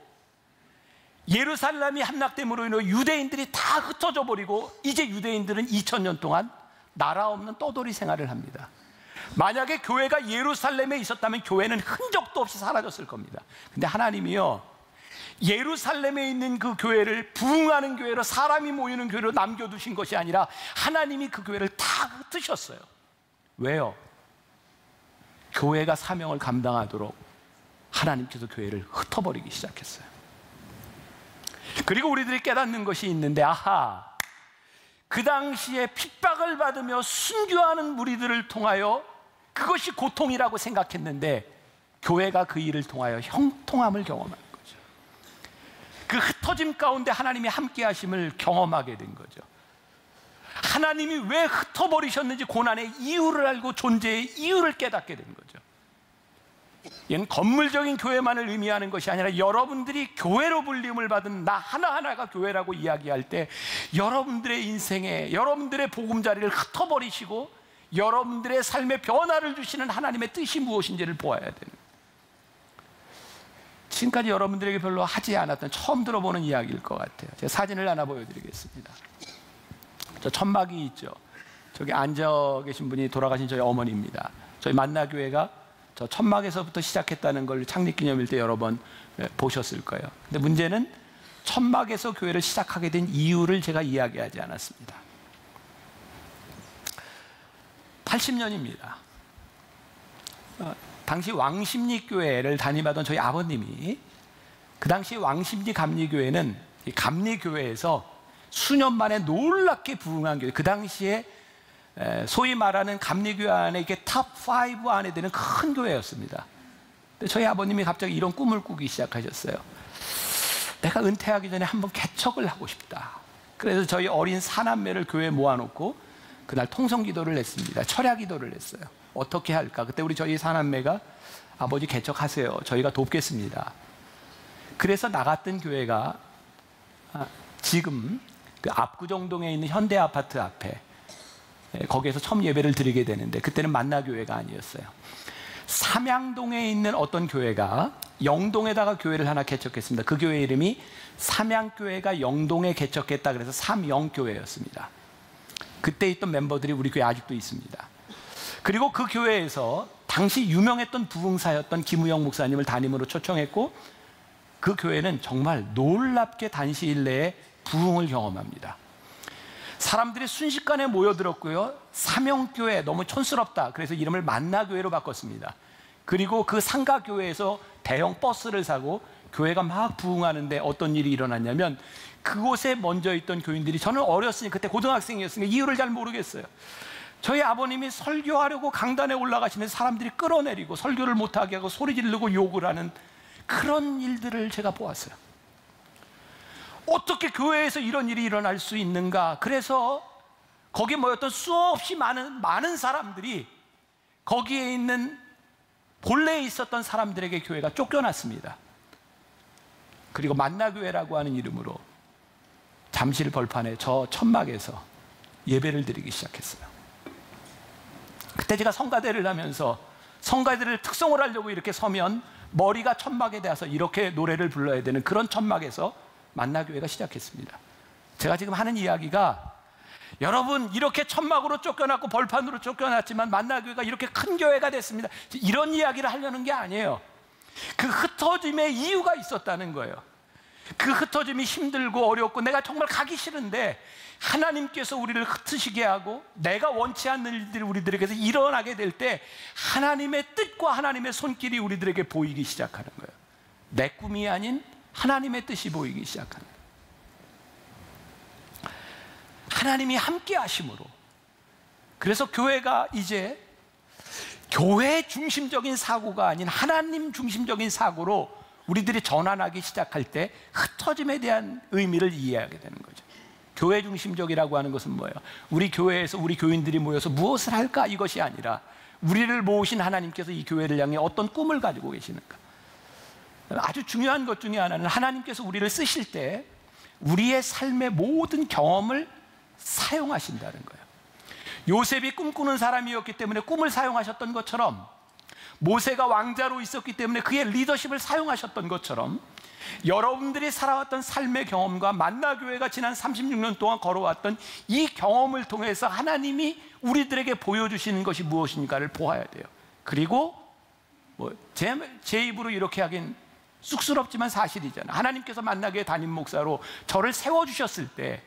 예루살렘이 함락됨으로 인해 유대인들이 다 흩어져 버리고 이제 유대인들은 2000년 동안 나라 없는 떠돌이 생활을 합니다. 만약에 교회가 예루살렘에 있었다면 교회는 흔적도 없이 사라졌을 겁니다. 근데 하나님이요, 예루살렘에 있는 그 교회를 부흥하는 교회로, 사람이 모이는 교회로 남겨두신 것이 아니라 하나님이 그 교회를 다 흩으셨어요. 왜요? 교회가 사명을 감당하도록 하나님께서 교회를 흩어버리기 시작했어요. 그리고 우리들이 깨닫는 것이 있는데, 아하, 그 당시에 핍박을 받으며 순교하는 무리들을 통하여 그것이 고통이라고 생각했는데 교회가 그 일을 통하여 형통함을 경험한 거죠. 그 흩어짐 가운데 하나님이 함께 하심을 경험하게 된 거죠. 하나님이 왜 흩어버리셨는지 고난의 이유를 알고 존재의 이유를 깨닫게 된 거죠. 이는 건물적인 교회만을 의미하는 것이 아니라 여러분들이 교회로 불림을 받은 나 하나하나가 교회라고 이야기할 때 여러분들의 인생에, 여러분들의 보금자리를 흩어버리시고 여러분들의 삶에 변화를 주시는 하나님의 뜻이 무엇인지를 보아야 되는 거예요. 지금까지 여러분들에게 별로 하지 않았던, 처음 들어보는 이야기일 것 같아요. 제가 사진을 하나 보여드리겠습니다. 저 천막이 있죠. 저기 앉아 계신 분이 돌아가신 저희 어머니입니다. 저희 만나교회가 저 천막에서부터 시작했다는 걸 창립기념일 때 여러 번 보셨을 거예요. 근데 문제는 천막에서 교회를 시작하게 된 이유를 제가 이야기하지 않았습니다. 80년입니다. 당시 왕십리교회를 담임하던 저희 아버님이, 그 당시 왕십리 감리교회는 이 감리교회에서 수년 만에 놀랍게 부흥한 교회, 그 당시에 소위 말하는 감리교회 안에 이게 탑5 안에 드는 큰 교회였습니다. 근데 저희 아버님이 갑자기 이런 꿈을 꾸기 시작하셨어요. 내가 은퇴하기 전에 한번 개척을 하고 싶다. 그래서 저희 어린 사남매를 교회에 모아놓고 그날 통성기도를 했습니다. 철야기도를 했어요. 어떻게 할까? 그때 우리 저희 사남매가 아버지 개척하세요, 저희가 돕겠습니다. 그래서 나갔던 교회가 지금 그 압구정동에 있는 현대아파트 앞에, 거기에서 처음 예배를 드리게 되는데 그때는 만나교회가 아니었어요. 삼양동에 있는 어떤 교회가 영동에다가 교회를 하나 개척했습니다. 그 교회 이름이 삼양교회가 영동에 개척했다 그래서 삼영교회였습니다. 그때 있던 멤버들이 우리 교회에 아직도 있습니다. 그리고 그 교회에서 당시 유명했던 부흥사였던 김우영 목사님을 담임으로 초청했고 그 교회는 정말 놀랍게 단시일 내에 부흥을 경험합니다. 사람들이 순식간에 모여들었고요. 삼영교회 너무 촌스럽다. 그래서 이름을 만나교회로 바꿨습니다. 그리고 그 상가교회에서 대형 버스를 사고 교회가 막 부흥하는데 어떤 일이 일어났냐면 그곳에 먼저 있던 교인들이, 저는 어렸으니 그때 고등학생이었으니까 이유를 잘 모르겠어요. 저희 아버님이 설교하려고 강단에 올라가시면서 사람들이 끌어내리고 설교를 못하게 하고 소리 지르고 욕을 하는 그런 일들을 제가 보았어요. 어떻게 교회에서 이런 일이 일어날 수 있는가? 그래서 거기 모였던 수없이 많은 사람들이 거기에 있는 본래 있었던 사람들에게 교회가 쫓겨났습니다. 그리고 만나교회라고 하는 이름으로 잠실 벌판에 저 천막에서 예배를 드리기 시작했어요. 그때 제가 성가대를 하면서 성가대를 특성을 하려고 이렇게 서면 머리가 천막에 대해서 이렇게 노래를 불러야 되는 그런 천막에서 만나교회가 시작했습니다. 제가 지금 하는 이야기가 여러분 이렇게 천막으로 쫓겨났고 벌판으로 쫓겨났지만 만나교회가 이렇게 큰 교회가 됐습니다, 이런 이야기를 하려는 게 아니에요. 그 흩어짐의 이유가 있었다는 거예요. 그 흩어짐이 힘들고 어렵고 내가 정말 가기 싫은데 하나님께서 우리를 흩으시게 하고 내가 원치 않는 일들이 우리들에게서 일어나게 될 때 하나님의 뜻과 하나님의 손길이 우리들에게 보이기 시작하는 거예요. 내 꿈이 아닌 하나님의 뜻이 보이기 시작하는 거예요. 하나님이 함께 하심으로. 그래서 교회가 이제 교회 중심적인 사고가 아닌 하나님 중심적인 사고로 우리들이 전환하기 시작할 때 흩어짐에 대한 의미를 이해하게 되는 거죠. 교회 중심적이라고 하는 것은 뭐예요? 우리 교회에서 우리 교인들이 모여서 무엇을 할까, 이것이 아니라 우리를 모으신 하나님께서 이 교회를 향해 어떤 꿈을 가지고 계시는가. 아주 중요한 것 중에 하나는 하나님께서 우리를 쓰실 때 우리의 삶의 모든 경험을 사용하신다는 거예요. 요셉이 꿈꾸는 사람이었기 때문에 꿈을 사용하셨던 것처럼, 모세가 왕자로 있었기 때문에 그의 리더십을 사용하셨던 것처럼, 여러분들이 살아왔던 삶의 경험과 만나교회가 지난 36년 동안 걸어왔던 이 경험을 통해서 하나님이 우리들에게 보여주시는 것이 무엇인가를 보아야 돼요. 그리고 제 입으로 이렇게 하긴 쑥스럽지만 사실이잖아요. 하나님께서 만나교회 담임 목사로 저를 세워주셨을 때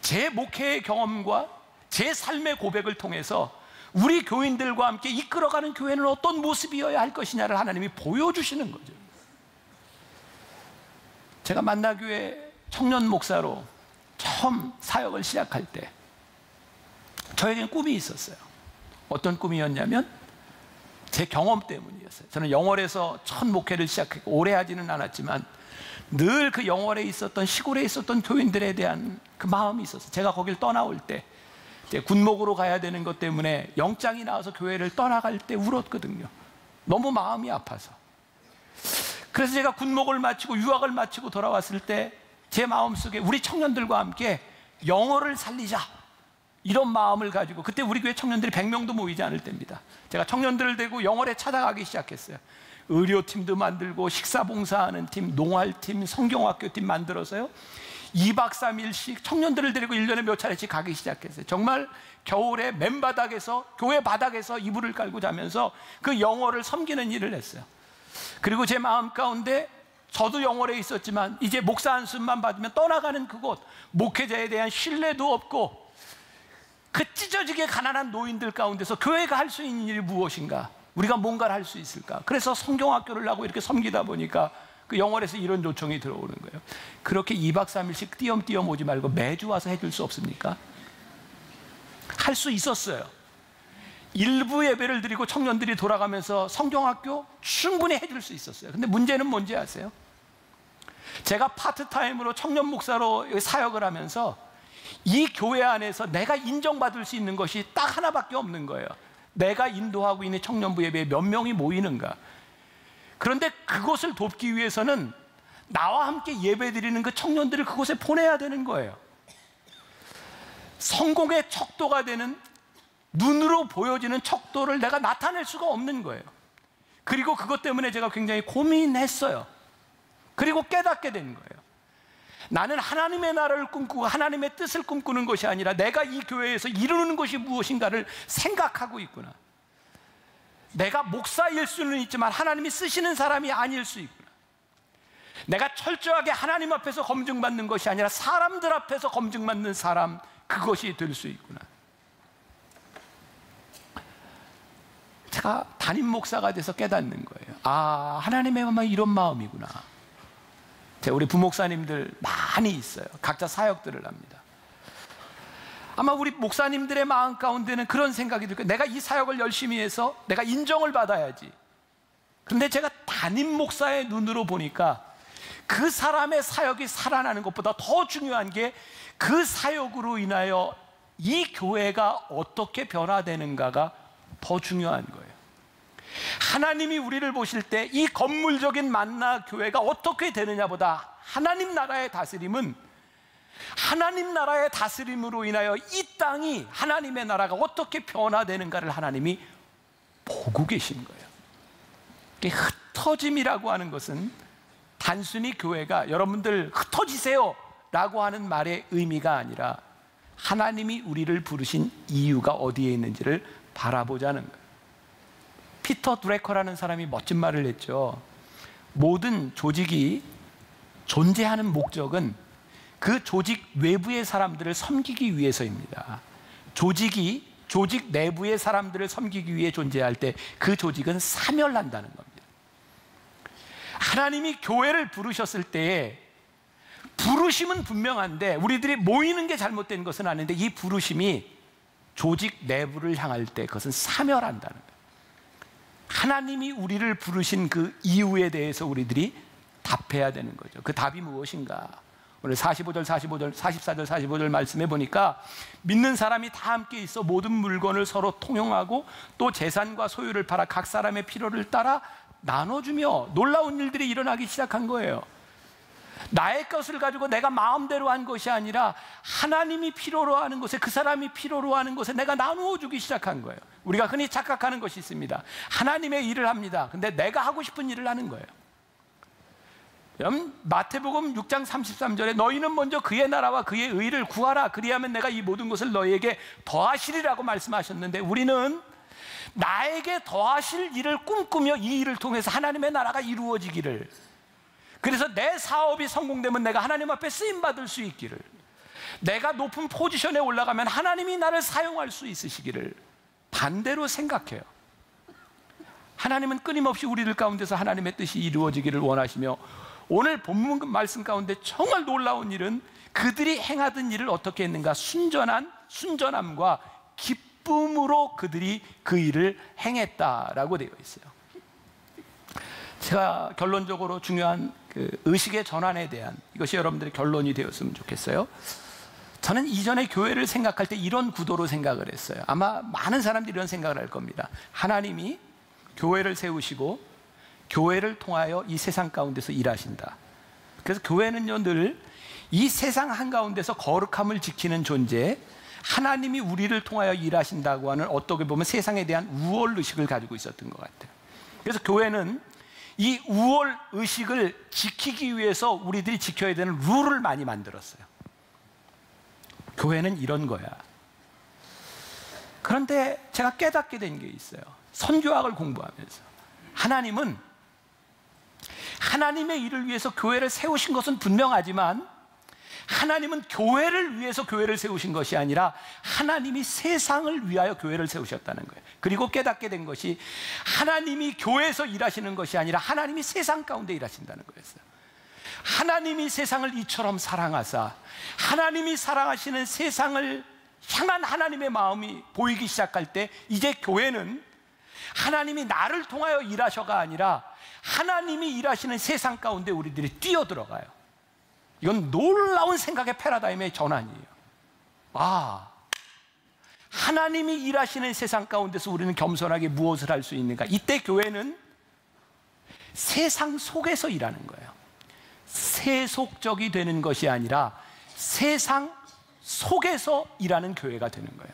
제 목회의 경험과 제 삶의 고백을 통해서 우리 교인들과 함께 이끌어가는 교회는 어떤 모습이어야 할 것이냐를 하나님이 보여주시는 거죠. 제가 만나교회 청년 목사로 처음 사역을 시작할 때 저에겐 꿈이 있었어요. 어떤 꿈이었냐면 제 경험 때문이었어요. 저는 영월에서 첫 목회를 시작했고 오래 하지는 않았지만 늘 그 영월에 있었던, 시골에 있었던 교인들에 대한 그 마음이 있었어요. 제가 거길 떠나올 때 군목으로 가야 되는 것 때문에 영장이 나와서 교회를 떠나갈 때 울었거든요. 너무 마음이 아파서. 그래서 제가 군목을 마치고 유학을 마치고 돌아왔을 때 제 마음속에 우리 청년들과 함께 영어를 살리자, 이런 마음을 가지고, 그때 우리 교회 청년들이 100명도 모이지 않을 때입니다. 제가 청년들을 데리고 영월에 찾아가기 시작했어요. 의료팀도 만들고 식사봉사하는 팀, 농활팀, 성경학교팀 만들어서요 2박 3일씩 청년들을 데리고 1년에 몇 차례씩 가기 시작했어요. 정말 겨울에 맨바닥에서, 교회 바닥에서 이불을 깔고 자면서 그 영어를 섬기는 일을 했어요. 그리고 제 마음 가운데 저도 영월에 있었지만 이제 목사 안수만 받으면 떠나가는 그곳, 목회자에 대한 신뢰도 없고 그 찢어지게 가난한 노인들 가운데서 교회가 할 수 있는 일이 무엇인가, 우리가 뭔가를 할 수 있을까. 그래서 성경학교를 하고 이렇게 섬기다 보니까 그 영월에서 이런 요청이 들어오는 거예요. 그렇게 2박 3일씩 띄엄띄엄 오지 말고 매주 와서 해줄 수 없습니까? 할 수 있었어요. 일부 예배를 드리고 청년들이 돌아가면서 성경학교 충분히 해줄 수 있었어요. 근데 문제는 뭔지 아세요? 제가 파트타임으로 청년 목사로 사역을 하면서 이 교회 안에서 내가 인정받을 수 있는 것이 딱 하나밖에 없는 거예요. 내가 인도하고 있는 청년부 예배에 몇 명이 모이는가. 그런데 그것을 돕기 위해서는 나와 함께 예배 드리는 그 청년들을 그곳에 보내야 되는 거예요. 성공의 척도가 되는, 눈으로 보여지는 척도를 내가 나타낼 수가 없는 거예요. 그리고 그것 때문에 제가 굉장히 고민했어요. 그리고 깨닫게 된 거예요. 나는 하나님의 나라를 꿈꾸고 하나님의 뜻을 꿈꾸는 것이 아니라 내가 이 교회에서 이루는 것이 무엇인가를 생각하고 있구나. 내가 목사일 수는 있지만 하나님이 쓰시는 사람이 아닐 수 있구나. 내가 철저하게 하나님 앞에서 검증받는 것이 아니라 사람들 앞에서 검증받는 사람, 그것이 될 수 있구나. 제가 담임 목사가 돼서 깨닫는 거예요. 아, 하나님의 마음이 이런 마음이구나. 우리 부목사님들 많이 있어요. 각자 사역들을 합니다. 아마 우리 목사님들의 마음 가운데는 그런 생각이 들 거예요. 내가 이 사역을 열심히 해서 내가 인정을 받아야지. 그런데 제가 담임 목사의 눈으로 보니까 그 사람의 사역이 살아나는 것보다 더 중요한 게 그 사역으로 인하여 이 교회가 어떻게 변화되는가가 더 중요한 거예요. 하나님이 우리를 보실 때 이 건물적인 만나 교회가 어떻게 되느냐보다 하나님 나라의 다스림은 하나님 나라의 다스림으로 인하여 이 땅이, 하나님의 나라가 어떻게 변화되는가를 하나님이 보고 계신 거예요. 흩어짐이라고 하는 것은 단순히 교회가 여러분들 흩어지세요 라고 하는 말의 의미가 아니라 하나님이 우리를 부르신 이유가 어디에 있는지를 바라보자는 거예요. 피터 드래커라는 사람이 멋진 말을 했죠. 모든 조직이 존재하는 목적은 그 조직 외부의 사람들을 섬기기 위해서입니다. 조직 내부의 사람들을 섬기기 위해 존재할 때 그 조직은 사멸한다는 겁니다. 하나님이 교회를 부르셨을 때에 부르심은 분명한데 우리들이 모이는 게 잘못된 것은 아닌데 이 부르심이 조직 내부를 향할 때 그것은 사멸한다는 거예요. 하나님이 우리를 부르신 그 이유에 대해서 우리들이 답해야 되는 거죠. 그 답이 무엇인가? 오늘 44절 45절 말씀해 보니까 믿는 사람이 다 함께 있어 모든 물건을 서로 통용하고 또 재산과 소유를 팔아 각 사람의 필요를 따라 나눠주며 놀라운 일들이 일어나기 시작한 거예요. 나의 것을 가지고 내가 마음대로 한 것이 아니라 하나님이 필요로 하는 것에, 그 사람이 필요로 하는 것에 내가 나누어 주기 시작한 거예요. 우리가 흔히 착각하는 것이 있습니다. 하나님의 일을 합니다. 근데 내가 하고 싶은 일을 하는 거예요. 마태복음 6장 33절에 너희는 먼저 그의 나라와 그의 의를 구하라. 그리하면 내가 이 모든 것을 너희에게 더하시리라고 말씀하셨는데 우리는 나에게 더하실 일을 꿈꾸며 이 일을 통해서 하나님의 나라가 이루어지기를, 그래서 내 사업이 성공되면 내가 하나님 앞에 쓰임받을 수 있기를, 내가 높은 포지션에 올라가면 하나님이 나를 사용할 수 있으시기를 반대로 생각해요. 하나님은 끊임없이 우리들 가운데서 하나님의 뜻이 이루어지기를 원하시며 오늘 본문 말씀 가운데 정말 놀라운 일은 그들이 행하던 일을 어떻게 했는가? 순전함과 기쁨으로 그들이 그 일을 행했다라고 되어 있어요. 제가 결론적으로 중요한 그 의식의 전환에 대한 이것이 여러분들의 결론이 되었으면 좋겠어요. 저는 이전에 교회를 생각할 때 이런 구도로 생각을 했어요. 아마 많은 사람들이 이런 생각을 할 겁니다. 하나님이 교회를 세우시고 교회를 통하여 이 세상 가운데서 일하신다. 그래서 교회는요 늘 이 세상 한가운데서 거룩함을 지키는 존재, 하나님이 우리를 통하여 일하신다고 하는 어떻게 보면 세상에 대한 우월 의식을 가지고 있었던 것 같아요. 그래서 교회는 이 우월 의식을 지키기 위해서 우리들이 지켜야 되는 룰을 많이 만들었어요. 교회는 이런 거야. 그런데 제가 깨닫게 된 게 있어요. 선교학을 공부하면서 하나님은 하나님의 일을 위해서 교회를 세우신 것은 분명하지만 하나님은 교회를 위해서 교회를 세우신 것이 아니라 하나님이 세상을 위하여 교회를 세우셨다는 거예요. 그리고 깨닫게 된 것이 하나님이 교회에서 일하시는 것이 아니라 하나님이 세상 가운데 일하신다는 거였어요. 하나님이 세상을 이처럼 사랑하사 하나님이 사랑하시는 세상을 향한 하나님의 마음이 보이기 시작할 때 이제 교회는 하나님이 나를 통하여 일하셔가 아니라 하나님이 일하시는 세상 가운데 우리들이 뛰어들어가요. 이건 놀라운 생각의 패러다임의 전환이에요. 아, 하나님이 일하시는 세상 가운데서 우리는 겸손하게 무엇을 할 수 있는가? 이때 교회는 세상 속에서 일하는 거예요. 세속적이 되는 것이 아니라 세상 속에서 일하는 교회가 되는 거예요.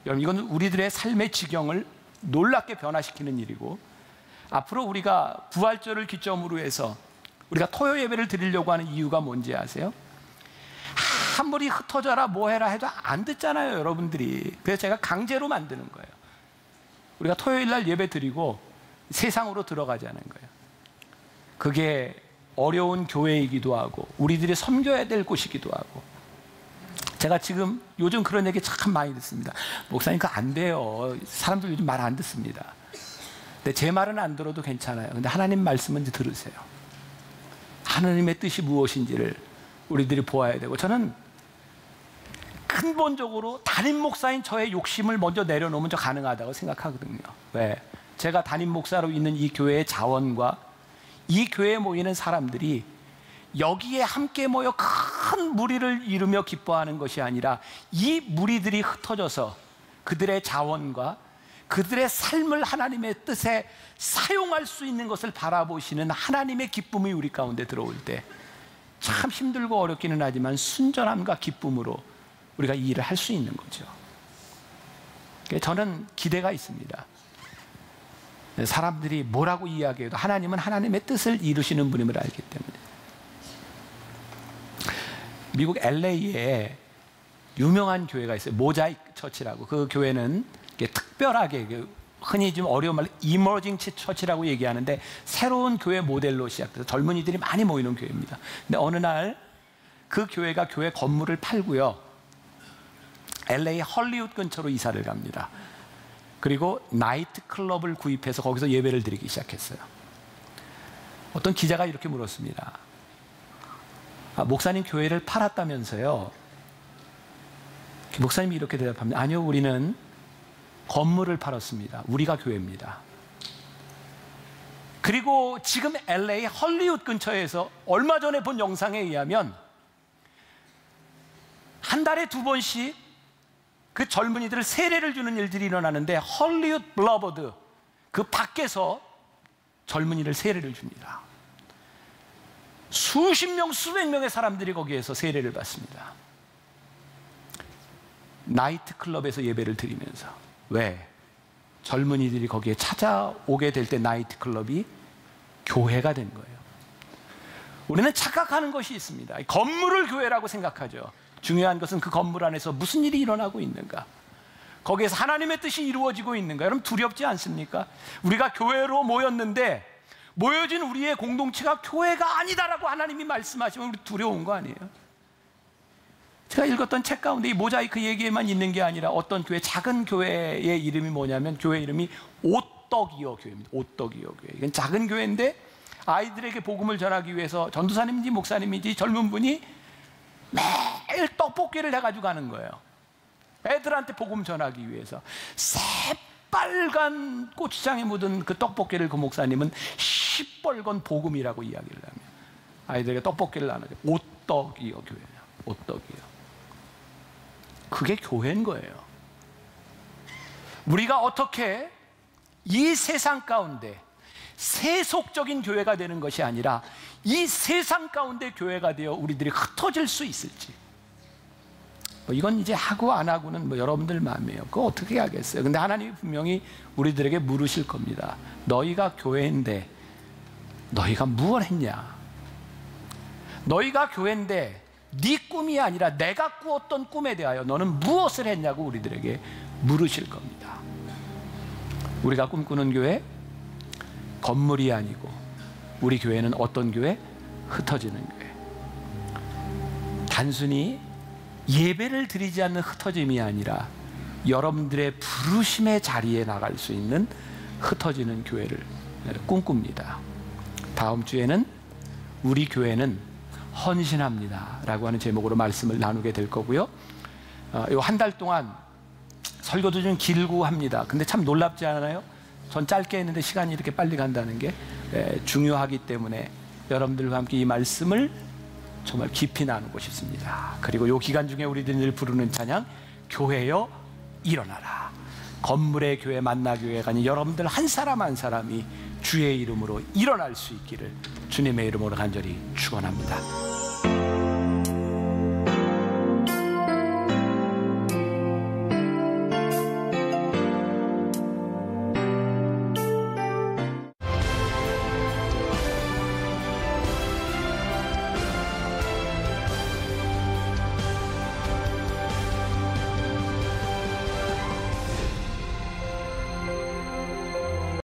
여러분, 이건 우리들의 삶의 지경을 놀랍게 변화시키는 일이고, 앞으로 우리가 부활절을 기점으로 해서 우리가 토요 예배를 드리려고 하는 이유가 뭔지 아세요? 아무리 흩어져라 뭐 해라 해도 안 듣잖아요, 여러분들이. 그래서 제가 강제로 만드는 거예요. 우리가 토요일 날 예배 드리고 세상으로 들어가자는 거예요. 그게 어려운 교회이기도 하고 우리들이 섬겨야 될 곳이기도 하고. 제가 지금 요즘 그런 얘기 참 많이 듣습니다. 목사님 그거 안 돼요. 사람들 요즘 말 안 듣습니다. 근데 제 말은 안 들어도 괜찮아요. 근데 하나님 말씀은 들으세요. 하나님의 뜻이 무엇인지를 우리들이 보아야 되고, 저는 근본적으로 담임 목사인 저의 욕심을 먼저 내려놓으면 저 가능하다고 생각하거든요. 왜? 제가 담임 목사로 있는 이 교회의 자원과 이 교회에 모이는 사람들이 여기에 함께 모여 큰 무리를 이루며 기뻐하는 것이 아니라 이 무리들이 흩어져서 그들의 자원과 그들의 삶을 하나님의 뜻에 사용할 수 있는 것을 바라보시는 하나님의 기쁨이 우리 가운데 들어올 때 참 힘들고 어렵기는 하지만 순전함과 기쁨으로 우리가 이 일을 할 수 있는 거죠. 저는 기대가 있습니다. 사람들이 뭐라고 이야기해도 하나님은 하나님의 뜻을 이루시는 분임을 알기 때문에. 미국 LA에 유명한 교회가 있어요. 모자이크 처치라고. 그 교회는 특별하게 흔히 좀 어려운 말로 이머징 처치라고 얘기하는데 새로운 교회 모델로 시작돼서 젊은이들이 많이 모이는 교회입니다. 근데 어느 날 그 교회가 교회 건물을 팔고요, LA 헐리우드 근처로 이사를 갑니다. 그리고 나이트 클럽을 구입해서 거기서 예배를 드리기 시작했어요. 어떤 기자가 이렇게 물었습니다. 목사님 교회를 팔았다면서요? 목사님이 이렇게 대답합니다. 아니요, 우리는 건물을 팔았습니다. 우리가 교회입니다. 그리고 지금 LA 헐리우드 근처에서 얼마 전에 본 영상에 의하면 한 달에 2번씩 그 젊은이들을 세례를 주는 일들이 일어나는데 헐리우드 블러버드 그 밖에서 젊은이를 세례를 줍니다. 수십 명, 수백 명의 사람들이 거기에서 세례를 받습니다. 나이트 클럽에서 예배를 드리면서. 왜? 젊은이들이 거기에 찾아오게 될 때 나이트 클럽이 교회가 된 거예요. 우리는 착각하는 것이 있습니다. 건물을 교회라고 생각하죠. 중요한 것은 그 건물 안에서 무슨 일이 일어나고 있는가, 거기에서 하나님의 뜻이 이루어지고 있는가. 여러분 두렵지 않습니까? 우리가 교회로 모였는데 모여진 우리의 공동체가 교회가 아니다라고 하나님이 말씀하시면 우리 두려운 거 아니에요? 제가 읽었던 책 가운데 이 모자이크 얘기에만 있는 게 아니라 어떤 교회, 작은 교회의 이름이 뭐냐면 교회 이름이 오떡이요 교회입니다. 오떡이요 교회. 이건 작은 교회인데 아이들에게 복음을 전하기 위해서 전도사님인지 목사님인지 젊은 분이 매일 떡볶이를 해가지고 가는 거예요. 애들한테 복음 전하기 위해서. 새빨간 고추장에 묻은 그 떡볶이를 그 목사님은 시뻘건 복음이라고 이야기를 하며 아이들에게 떡볶이를 나누게. 오떡이요 교회예요. 오떡이요. 그게 교회인 거예요. 우리가 어떻게 이 세상 가운데 세속적인 교회가 되는 것이 아니라 이 세상 가운데 교회가 되어 우리들이 흩어질 수 있을지. 이건 이제 하고 안 하고는 여러분들 마음이에요. 그거 어떻게 하겠어요? 근데 하나님이 분명히 우리들에게 물으실 겁니다. 너희가 교회인데 너희가 무엇을 했냐? 너희가 교회인데 네 꿈이 아니라 내가 꾸었던 꿈에 대하여 너는 무엇을 했냐고 우리들에게 물으실 겁니다. 우리가 꿈꾸는 교회, 건물이 아니고 우리 교회는 어떤 교회? 흩어지는 교회. 단순히 예배를 드리지 않는 흩어짐이 아니라 여러분들의 부르심의 자리에 나갈 수 있는 흩어지는 교회를 꿈꿉니다. 다음 주에는 우리 교회는 헌신합니다 라고 하는 제목으로 말씀을 나누게 될 거고요. 이 한 달 동안 설교도 좀 길고 합니다. 근데 참 놀랍지 않아요? 전 짧게 했는데 시간이 이렇게 빨리 간다는 게 중요하기 때문에 여러분들과 함께 이 말씀을 정말 깊이 나누고 싶습니다. 그리고 이 기간 중에 우리들이 늘 부르는 찬양, 교회여 일어나라. 건물의 교회, 만나교회가 아닌 여러분들 한 사람 한 사람이 주의 이름으로 일어날 수 있기를 주님의 이름으로 간절히 축원합니다.